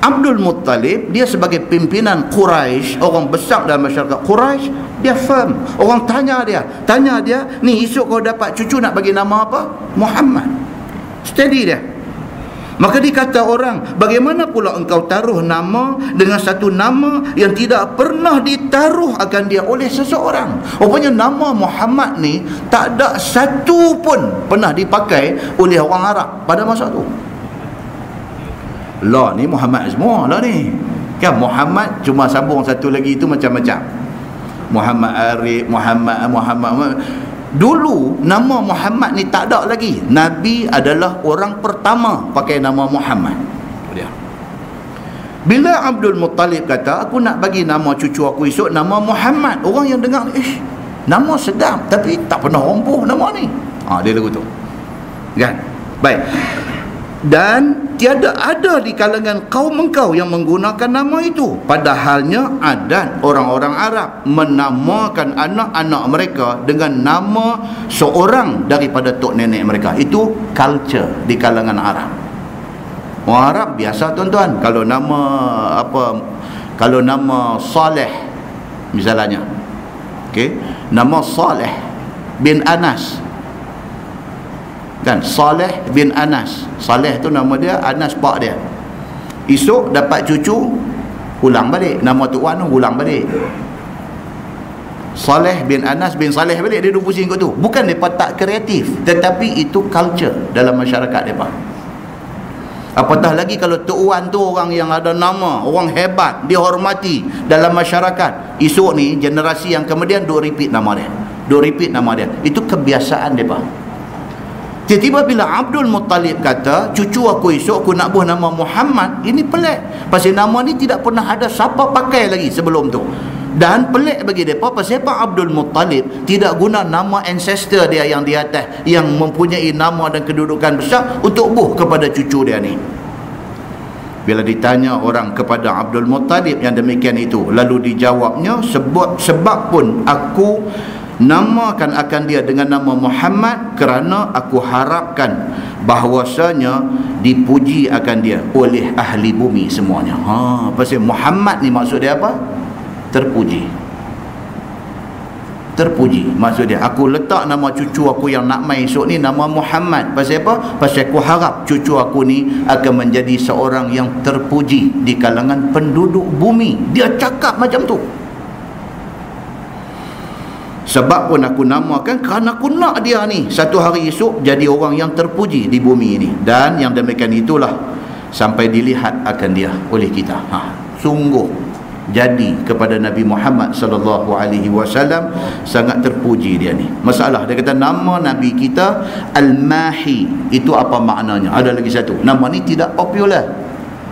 A: Abdul Muttalib, dia sebagai pimpinan Quraisy, orang besar dalam masyarakat Quraisy, dia firm. Orang tanya dia, ni esok kau dapat cucu nak bagi nama apa? Muhammad. Steady dia. Maka dikata orang, bagaimana pula engkau taruh nama dengan satu nama yang tidak pernah ditaruh akan dia oleh seseorang? Rupanya nama Muhammad ni tak ada satu pun pernah dipakai oleh orang Arab pada masa tu. Lah ni Muhammad semua lah ni kan. Muhammad cuma sambung satu lagi, itu macam-macam. Muhammad Arif, Muhammad. Dulu nama Muhammad ni tak ada lagi. Nabi adalah orang pertama pakai nama Muhammad. Dia. Bila Abdul Muttalib kata, aku nak bagi nama cucu aku esok nama Muhammad, orang yang dengar, nama sedap tapi tak pernah rompuh nama ni. Dia lagu tu kan. Baik. Dan tiada ada di kalangan kaum engkau yang menggunakan nama itu. Padahalnya adat orang-orang Arab menamakan anak-anak mereka dengan nama seorang daripada tok nenek mereka. Itu culture di kalangan Arab. Orang Arab biasa tuan-tuan, kalau nama Saleh misalnya, okey, nama Saleh bin Anas, kan, Saleh bin Anas. Saleh tu nama dia, Anas pak dia. Esok dapat cucu, ulang balik nama Tok Wan tu, ulang balik. Saleh bin Anas bin Saleh balik, dia duduk pusing kat tu. Bukan mereka tak kreatif, tetapi itu culture dalam masyarakat mereka. Apatah lagi kalau Tok Wan tu orang yang ada nama, orang hebat, dihormati dalam masyarakat. Esok ni generasi yang kemudian duk repeat nama dia, Itu kebiasaan mereka. Tiba-tiba bila Abdul Muttalib kata, cucu aku esok aku nak buah nama Muhammad, ini pelik. Pasal nama ni tidak pernah ada siapa pakai lagi sebelum tu. Dan pelik bagi mereka pasal Abdul Muttalib tidak guna nama ancestor dia yang di atas, yang mempunyai nama dan kedudukan besar, untuk buh kepada cucu dia ni. Bila ditanya orang kepada Abdul Muttalib yang demikian itu, lalu dijawabnya, sebab pun aku namakan akan dia dengan nama Muhammad kerana aku harapkan bahawasanya dipuji akan dia oleh ahli bumi semuanya. Pasal Muhammad ni maksud dia apa? Terpuji. Maksud dia, aku letak nama cucu aku yang nak mai esok ni nama Muhammad. Pasal apa? Pasal aku harap cucu aku ni akan menjadi seorang yang terpuji di kalangan penduduk bumi. Dia cakap macam tu. Sebab pun aku namakan kerana aku nak dia ni satu hari esok jadi orang yang terpuji di bumi ini. Dan yang demikian itulah sampai dilihat akan dia oleh kita. Sungguh jadi kepada Nabi Muhammad sallallahu alaihi wasallam sangat terpuji dia ni. Masalah dia kata nama Nabi kita Al-Mahi, itu apa maknanya? Ada lagi satu. Nama ni tidak popular,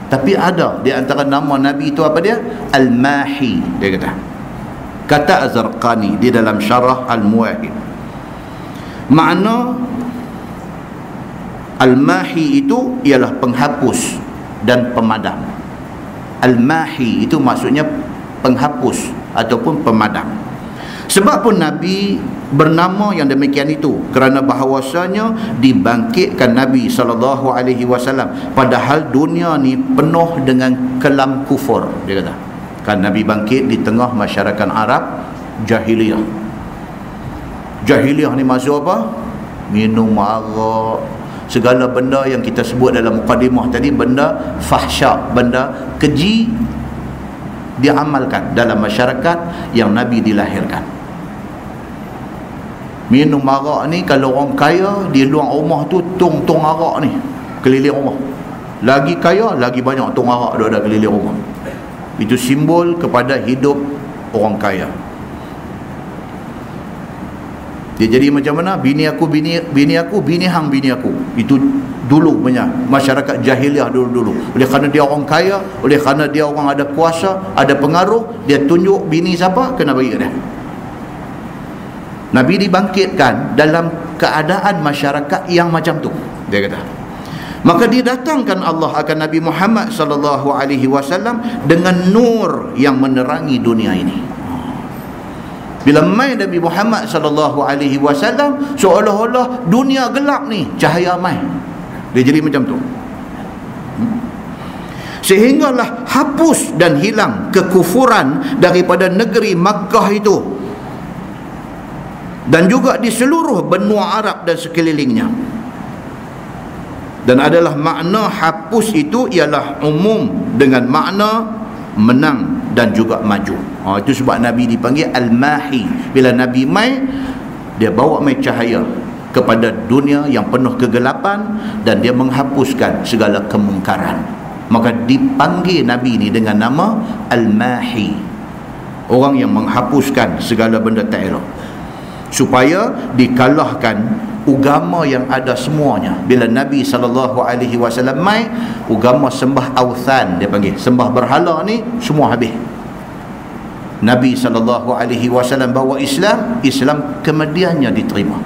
A: tapi ada di antara nama Nabi itu apa dia? Al-Mahi, dia kata. Kata Az-Zarqani di dalam Syarah Al-Muwahhid, makna Al-Mahi itu ialah penghapus dan pemadam. Al-Mahi itu maksudnya penghapus ataupun pemadam. Sebab pun Nabi bernama yang demikian itu kerana bahawasanya dibangkitkan Nabi SAW, padahal dunia ni penuh dengan kelam kufur. Dia kata kan Nabi bangkit di tengah masyarakat Arab jahiliyah. Jahiliyah ni maksud apa? Minum arak, segala benda yang kita sebut dalam mukadimah tadi, benda fahsya, benda keji, diamalkan dalam masyarakat yang Nabi dilahirkan. Minum arak ni, kalau orang kaya di luar rumah tu tong arak ni keliling rumah. Lagi kaya, lagi banyak tong arak ada keliling rumah. Itu simbol kepada hidup orang kaya. Dia jadi macam mana? Bini aku, bini hang bini aku. Itu dulu punya masyarakat jahiliah dulu-dulu. Oleh kerana dia orang kaya, oleh kerana dia orang ada kuasa, ada pengaruh, dia tunjuk bini siapa, kena bagi dia. Nabi dibangkitkan dalam keadaan masyarakat yang macam tu, dia kata. Maka didatangkan Allah akan Nabi Muhammad sallallahu alaihi wasallam dengan nur yang menerangi dunia ini. Bila mai Nabi Muhammad sallallahu alaihi wasallam, seolah-olah dunia gelap ni cahaya mai. Dia jadi macam tu. Sehinggalah hapus dan hilang kekufuran daripada negeri Makkah itu, dan juga di seluruh benua Arab dan sekelilingnya. Dan adalah makna hapus itu ialah umum dengan makna menang dan juga maju. Itu sebab Nabi dipanggil Al-Mahi. Bila Nabi mai, dia bawa mai cahaya kepada dunia yang penuh kegelapan, dan dia menghapuskan segala kemungkaran. Maka dipanggil Nabi ni dengan nama Al-Mahi, orang yang menghapuskan segala benda tak elok, supaya dikalahkan agama yang ada semuanya. Bila Nabi SAW mai, agama sembah awthan, dia panggil sembah berhala ni semua habis. Nabi SAW bawa Islam, Islam kemudiannya diterima.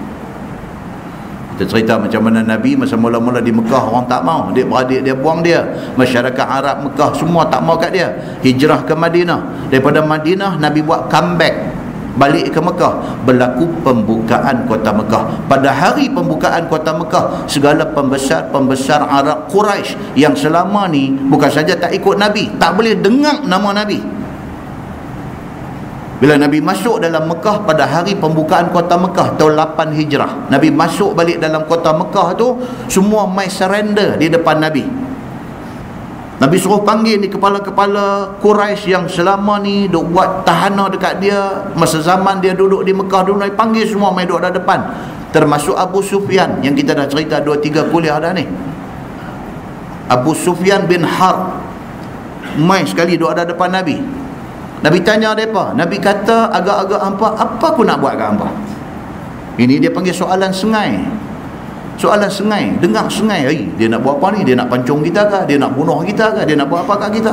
A: Kita cerita macam mana Nabi masa mula-mula di Mekah, orang tak mau, adik-beradik dia buang dia, masyarakat Arab Mekah semua tak mau kat dia. Hijrah ke Madinah, daripada Madinah Nabi buat comeback balik ke Mekah, berlaku pembukaan kota Mekah. Pada hari pembukaan kota Mekah, segala pembesar Arab Quraisy yang selama ni bukan saja tak ikut Nabi, tak boleh dengar nama Nabi. Bila Nabi masuk dalam Mekah pada hari pembukaan kota Mekah tahun 8 Hijrah, Nabi masuk balik dalam kota Mekah tu, semua mai surrender di depan Nabi. Nabi suruh panggil ni kepala-kepala Quraisy yang selama ni duk buat tahanan dekat dia masa zaman dia duduk di Mekah dulu. Nabi panggil semua mai duduk di depan, termasuk Abu Sufyan yang kita dah cerita 2-3 kuliah dah ni. Abu Sufyan bin Harb mai sekali duduk ada depan Nabi. Nabi tanya mereka, Nabi kata agak-agak hampa, apa aku nak buat kat hampa? Ini dia panggil soalan sengai. Soalan sengai, dengar sengai. Dia nak buat apa ni? Dia nak pancung kita ke? Dia nak bunuh kita ke? Dia nak buat apa kat kita?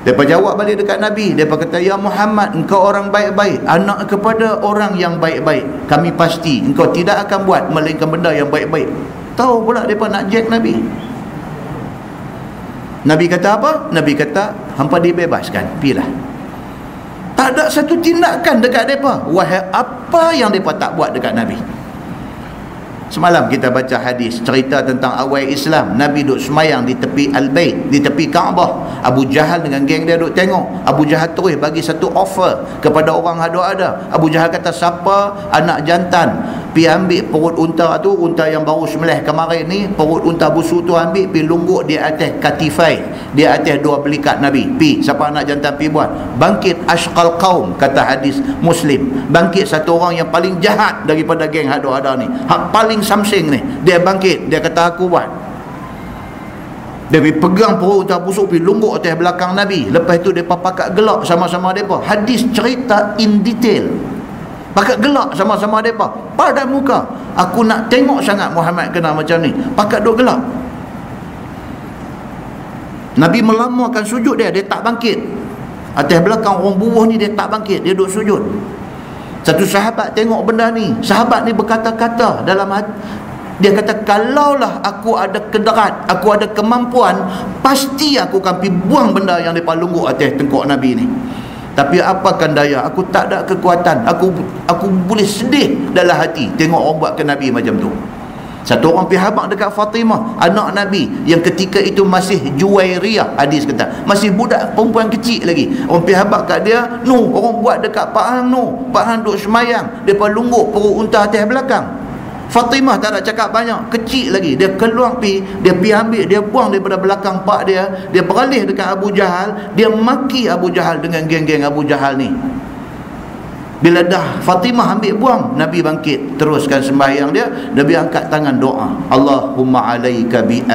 A: Mereka jawab balik dekat Nabi. Mereka kata, ya Muhammad, engkau orang baik-baik, anak kepada orang yang baik-baik. Kami pasti engkau tidak akan buat melainkan benda yang baik-baik. Tahu pula mereka nak jack Nabi. Nabi kata apa? Nabi kata, hampa dibebaskan, pilah. Tak ada satu tindakan dekat mereka. Wahai, apa yang mereka tak buat dekat Nabi. Semalam kita baca hadis cerita tentang awal Islam. Nabi duduk semayang di tepi Al-Bait, di tepi Kaabah. Abu Jahal dengan geng dia duduk tengok. Abu Jahal terus bagi satu offer kepada orang ada. Abu Jahal kata, siapa anak jantan pergi ambil perut unta tu, unta yang baru sembelih kemarin ni, perut unta busuk tu ambil, pergi lungguk di atas katifai, di atas dua belikat Nabi. Pergi, siapa anak jantan pergi buat. Bangkit ashqal qaum, kata hadis Muslim. Bangkit satu orang yang paling jahat daripada geng ada ni, hak paling samsing ni, dia bangkit, dia kata aku buat. Dia pergi pegang perut unta busuk, pergi lungguk atas belakang Nabi. Lepas tu mereka pakat gelak sama-sama mereka. Hadis cerita in detail. Pakat gelak sama-sama mereka pada muka. Aku nak tengok sangat Muhammad kena macam ni. Pakat duk gelak. Nabi melamarkan sujud dia tak bangkit. Atas belakang orang buruh ni dia tak bangkit, dia duk sujud. Satu sahabat tengok benda ni, sahabat ni berkata-kata dalam hati, dia kata, kalaulah aku ada kedarat, aku ada kemampuan, pasti aku akan pergi buang benda yang mereka lungguk atas tengkok Nabi ni. Tapi apakan daya, aku tak ada kekuatan. Aku boleh sedih dalam hati tengok orang buat ke Nabi macam tu. Satu orang pergi habaq dekat Fatimah, anak Nabi yang ketika itu masih Juwairiyah, hadis kata, masih budak perempuan kecil lagi. Orang pergi habaq kat dia, orang buat dekat Pak Hang Pak Hang duk semayang, depa lungguk perut unta atas belakang. Fatimah tak nak cakap banyak, kecil lagi, dia keluar pergi, dia pergi ambil, dia buang daripada belakang pak dia beralih dekat Abu Jahal, dia maki Abu Jahal dengan geng-geng Abu Jahal ni. Bila dah Fatimah ambil buang, Nabi bangkit teruskan sembahyang dia. Nabi angkat tangan doa, Allahumma alaika bi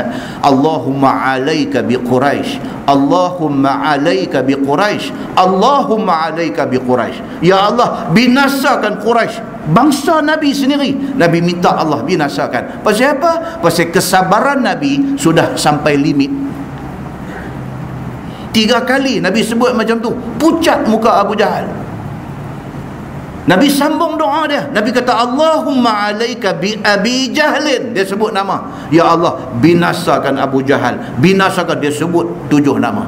A: Quraisy, Allahumma alaika bi Quraisy, Allahumma alaika bi Quraisy. Ya Allah, binasakan Quraisy, bangsa Nabi sendiri. Nabi minta Allah binasakan. Pasal apa? Pasal kesabaran Nabi sudah sampai limit. 3 kali Nabi sebut macam tu, pucat muka Abu Jahal. Nabi sambung doa dia. Nabi kata, Allahumma alaika bi Abi Jahlin. Dia sebut nama. Ya Allah, binasakan Abu Jahal. Binasakan, dia sebut 7 nama.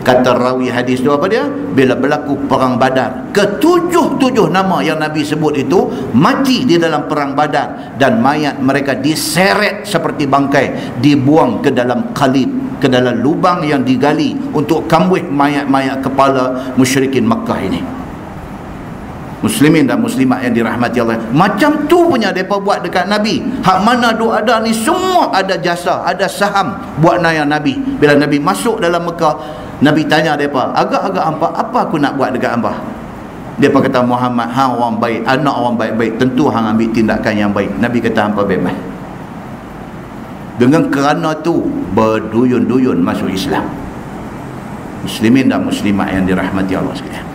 A: Kata rawi hadis tu apa dia? Bila berlaku perang Badar, ke-7 nama yang Nabi sebut itu mati di dalam perang Badar, dan mayat mereka diseret seperti bangkai, dibuang ke dalam qalib, ke dalam lubang yang digali untuk kambuh mayat-mayat kepala musyrikin Makkah ini. Muslimin dan muslimat yang dirahmati Allah, macam tu punya mereka buat dekat Nabi. Hak mana duk ada ni semua ada jasa, ada saham buat naya Nabi. Bila Nabi masuk dalam Mekah, Nabi tanya mereka, agak-agak apa aku nak buat dekat hangpa? Mereka kata, Muhammad, hang orang baik, anak orang baik-baik, tentu hang ambil tindakan yang baik. Nabi kata, hangpa bebas. Dengan kerana tu berduyun-duyun masuk Islam. Muslimin dan muslimat yang dirahmati Allah sekalian.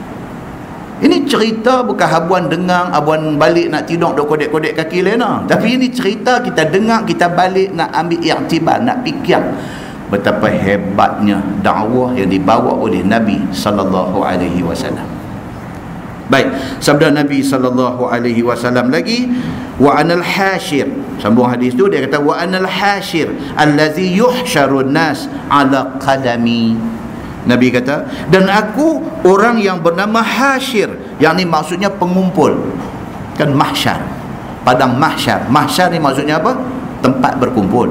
A: Ini cerita bukan habuan dengar, habuan balik nak tidur duk kodek-kodek kaki lena. Tapi ini cerita kita dengar, kita balik nak ambil iktibar, nak fikir betapa hebatnya dakwah yang dibawa oleh Nabi sallallahu alaihi wasallam. Baik, sabda Nabi sallallahu alaihi wasallam lagi, wa anal hasyir. Sambung hadis tu dia kata, wa anal hasyir allazi yuhsyarun nas ala qadami. Nabi kata, dan aku orang yang bernama hasyir, yang ni maksudnya pengumpul. Kan mahsyar, padang mahsyar. Mahsyar ni maksudnya apa? Tempat berkumpul.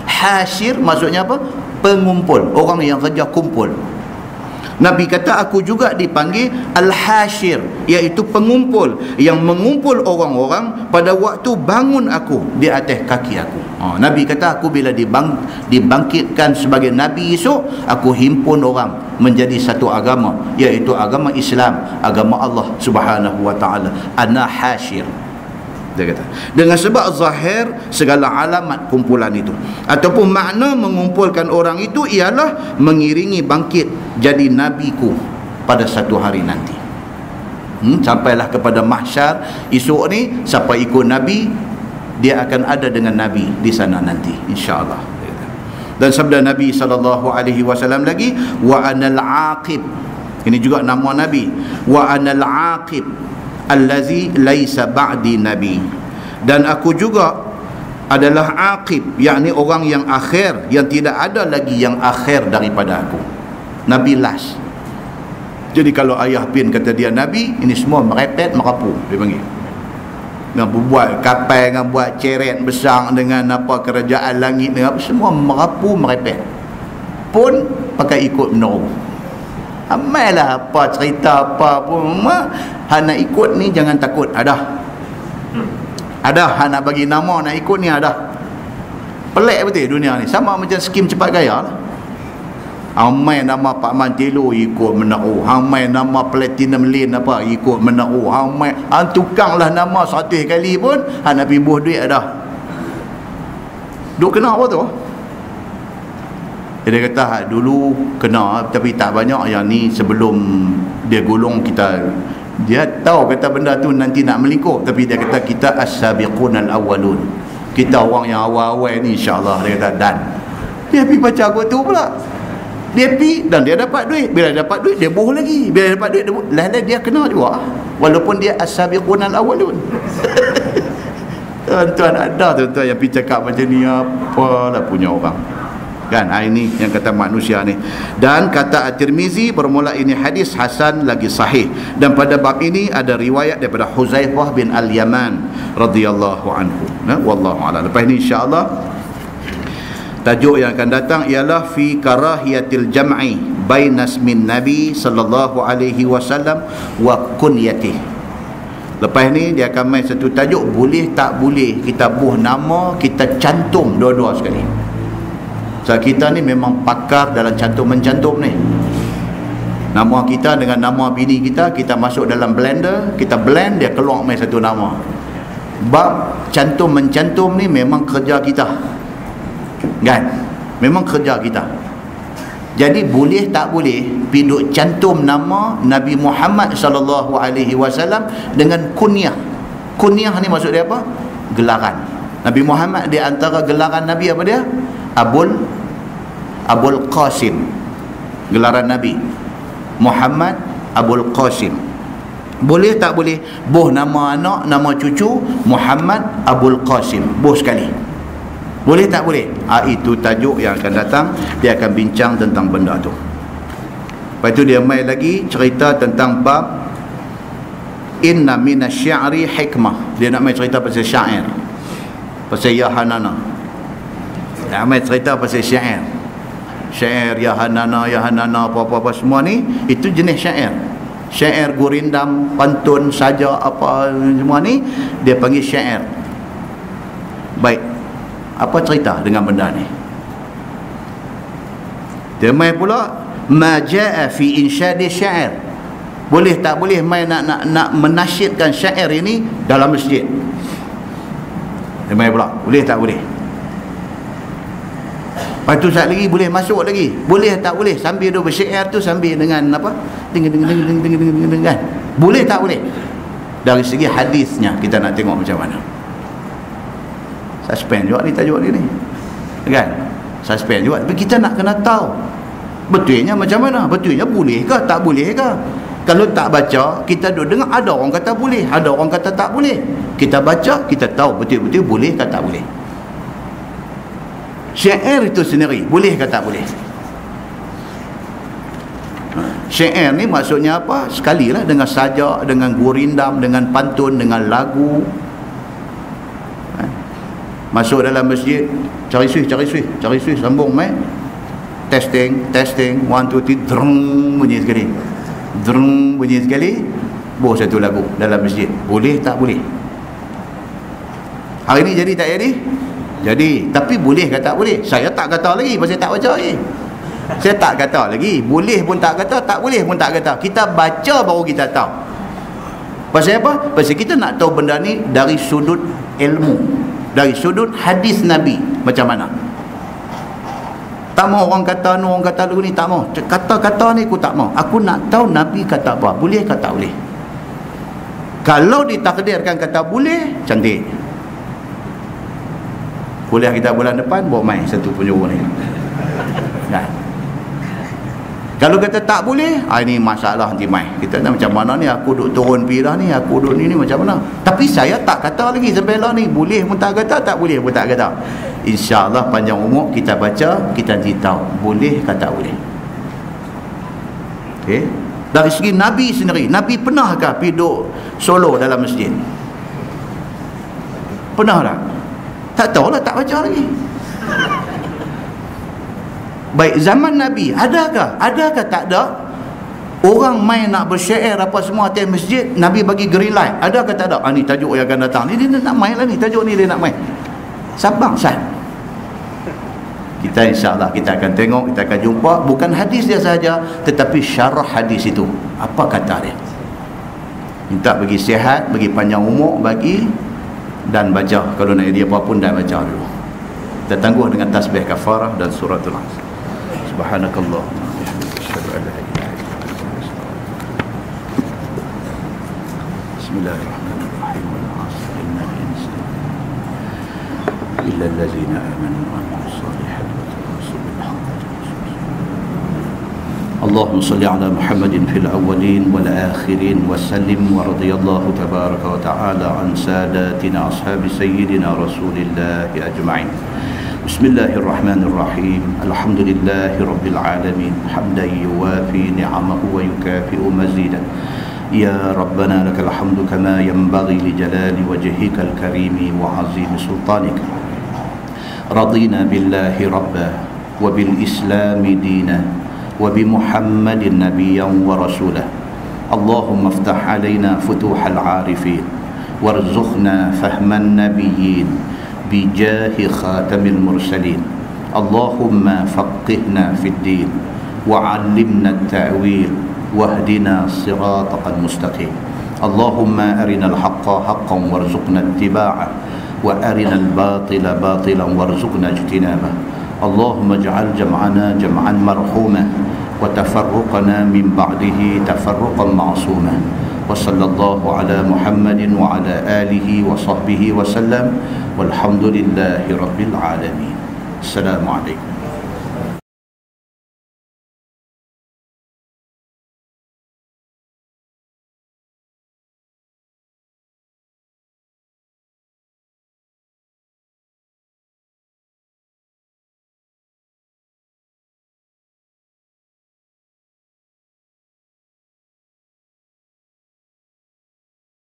A: Hasyir maksudnya apa? Pengumpul, orang yang kerja kumpul. Nabi kata aku juga dipanggil Al-Hasyir, iaitu pengumpul, yang mengumpul orang-orang pada waktu bangun aku di atas kaki aku. Nabi kata aku bila dibangkitkan sebagai Nabi esok, aku himpun orang menjadi satu agama, iaitu agama Islam, agama Allah Subhanahu wa ta'ala. Ana Hasyir, dia kata, dengan sebab zahir segala alamat kumpulan itu, ataupun makna mengumpulkan orang itu ialah mengiringi bangkit jadi nabiku pada satu hari nanti. Sampailah kepada mahsyar esok ni, siapa ikut Nabi, dia akan ada dengan Nabi di sana nanti, insya-Allah. Dan sabda Nabi SAW lagi, wa anal aqib, ini juga nama Nabi, wa anal aqib allazi laisa ba'di nabi, dan aku juga adalah aqib, yakni orang yang akhir, yang tidak ada lagi yang akhir daripada aku. Nabi last. Jadi kalau ayah pin kata dia Nabi, ini semua merepet merapu, dia panggil, dengan buat kapal, dengan buat ceret besar, dengan apa kerajaan langit, dengan apa, semua merapu merepet, pun pakai ikut meneru. Amailah apa cerita apa pun, hang nak ikut ni jangan takut, ada hang nak bagi nama nak ikut ni, ada. Pelik betul dunia ni, sama macam skim cepat gaya lah. Amai nama Pak Mantilo ikut meneru, amai nama Platinum Lane apa ikut meneru, amai tukang lah nama 100 kali pun hang nak pergi buh duit, ada. Duk kena apa tu? Dia kata dulu kena, tapi tak banyak. Yang ni sebelum dia gulung kita, dia tahu kata benda tu nanti nak melingkup, tapi dia kata kita as-sabiqun al-awwalun, kita orang yang awal-awal ni insya-Allah. Dia kata, dan dia pergi baca aku tu pula, dia pergi dan dia dapat duit. Bila dapat duit dia boh lagi, bila dapat duit dia kena juga, walaupun dia as-sabiqun al-awwalun. Tuan-tuan, ada tuan-tuan yang pergi cakap macam ni, apalah punya orang kan. Ini yang kata manusia ni. Dan kata At-Tirmizi, bermula ini hadis hasan lagi sahih, dan pada bab ini ada riwayat daripada Huzaifah bin Al-Yaman radhiyallahu anhu. Wallahu a'lam. Lepas ni insya-Allah tajuk yang akan datang ialah fi karahiyatil jam'i baina ismin Nabi sallallahu alaihi wasallam wa kunyatihi. Lepas ni dia akan main satu tajuk, boleh tak boleh kita buh nama, kita cantum dua-dua sekali. So, kita ni memang pakar dalam cantum-mencantum ni. Nama kita dengan nama bini kita, kita masuk dalam blender, kita blend, dia keluar main satu nama. Bab cantum-mencantum ni memang kerja kita, kan? Memang kerja kita. Jadi boleh tak boleh piduk cantum nama Nabi Muhammad SAW dengan kunyah. Kunyah ni maksud dia apa? Gelaran. Nabi Muhammad di antara gelaran Nabi apa dia? Abul Qasim. Gelaran Nabi Muhammad Abul Qasim. Boleh tak boleh boh nama anak, nama cucu Muhammad Abul Qasim, boh sekali? Boleh tak boleh? Itu tajuk yang akan datang, dia akan bincang tentang benda tu. Lepas tu dia mai lagi cerita tentang bab inna minasy-syi'ri hikmah. Dia nak mai cerita pasal syair, pasal ya hanana. Dia mai cerita pasal syair. Syair ya hanana apa-apa semua ni, itu jenis syair. Syair gurindam, pantun, saja apa semua ni dia panggil syair. Baik, apa cerita dengan benda ni? Dia mai pula ma jaa fi insyadi syair. Boleh tak boleh mai nak menasyidkan syair ini dalam masjid? Dia mai pula, boleh tak boleh? Lepas tu sat lagi boleh masuk lagi. Boleh tak boleh sambil dia bersyair tu sambil dengan apa? Ding kan? Boleh tak boleh? Dari segi hadisnya kita nak tengok macam mana. Suspend juga ni tajuk ni. Kan? Suspend juga. Tapi kita nak kena tahu betulnya macam mana? Betulnya boleh ke tak boleh ke? Kalau tak baca, kita duduk dengar ada orang kata boleh, ada orang kata tak boleh. Kita baca, kita tahu betul-betul boleh ke tak boleh. Syair itu sendiri boleh ke tak boleh? Syair ni maksudnya apa? Sekalilah dengan sajak, dengan gurindam, dengan pantun, dengan lagu. Masuk dalam masjid, cari suih, sambung mic. Testing, 1 2 3, drung bunyi sekali. Drung bunyi sekali, buat satu lagu dalam masjid. Boleh tak boleh? Hari ni jadi tak jadi? Jadi, tapi boleh ke tak boleh? Saya tak kata lagi pasal tak baca lagi. Saya tak kata lagi. Boleh pun tak kata, tak boleh pun tak kata. Kita baca baru kita tahu. Pasal apa? Pasal kita nak tahu benda ni dari sudut ilmu, dari sudut hadis Nabi macam mana. Tak mau orang kata ni, orang kata dulu ni, tak mau. Kata-kata ni aku tak mau. Aku nak tahu Nabi kata apa. Boleh ke tak boleh? Kalau ditakdirkan kata boleh, cantik. Kuliah kita bulan depan, bawa mai satu penjuru ni. Nah. Kalau kata tak boleh, ini masalah nanti mai. Kita nak macam mana ni, aku duk turun pirah ni, aku duk ni macam mana. Tapi saya tak kata lagi sampai lah ni. Boleh pun tak kata, tak boleh pun tak kata. InsyaAllah panjang umur kita baca, kita nanti tahu boleh ke tak boleh. Okay. Dari segi Nabi sendiri, Nabi pernahkah pergi duduk solo dalam masjid? Pernah tak? Tak tahulah, tak baca lagi. Baik, zaman Nabi adakah? Adakah tak ada orang main nak bersyair apa semua atas masjid, Nabi bagi green light? Adakah tak ada? Ni tajuk yang akan datang ni, dia nak main lah ni, tajuk ni dia nak main. Sabang sah. Kita insyaAllah kita akan tengok, kita akan jumpa bukan hadis dia sahaja, tetapi syarah hadis itu. Apa kata dia? Minta bagi sihat, bagi panjang umur, bagi dan baca. Kalau nak dia apa pun dan baca dulu. Kita tangguh dengan tasbih kafarah dan suratul Asr. Subhanakallah. Asyhadu an la ilaha illa anta. Bismillahirrahmanirrahim. Wal 'asr innal insana illa allazina amanu wa 'amilus solihati wa tawassaw bil haqqi. اللهم صل على محمد في الأولين والآخرين وسلم ورضي الله تبارك وتعالى عن ساداتنا أصحاب سيدنا رسول الله أجمعين. بسم الله الرحمن الرحيم. الحمد لله رب العالمين حمدا يوافي نعمه ويكافئ مزيدا. يا ربنا لك الحمد كما ينبغي لجلال وجهك الكريم وعظيم سلطانك. رضينا بالله ربا وبالإسلام دينا وبمحمد نبيا ورسولا. اللهم افتح علينا فتوح العارفين وارزقنا فهم النبيين بجاه خاتم المرسلين. اللهم فقهنا في الدين وعلمنا التأويل واهدنا صراطك المستقيم. اللهم أرنا الحق حقا وارزقنا اتباعه وأرنا الباطل باطلا وارزقنا اجتنابه. اللهم اجعل جمعنا جمعا مرحوما وتفرقنا من بعده تفرقا معصوما. وصلى الله على محمد وعلى آله وصحبه وسلم والحمد لله رب العالمين. السلام عليكم.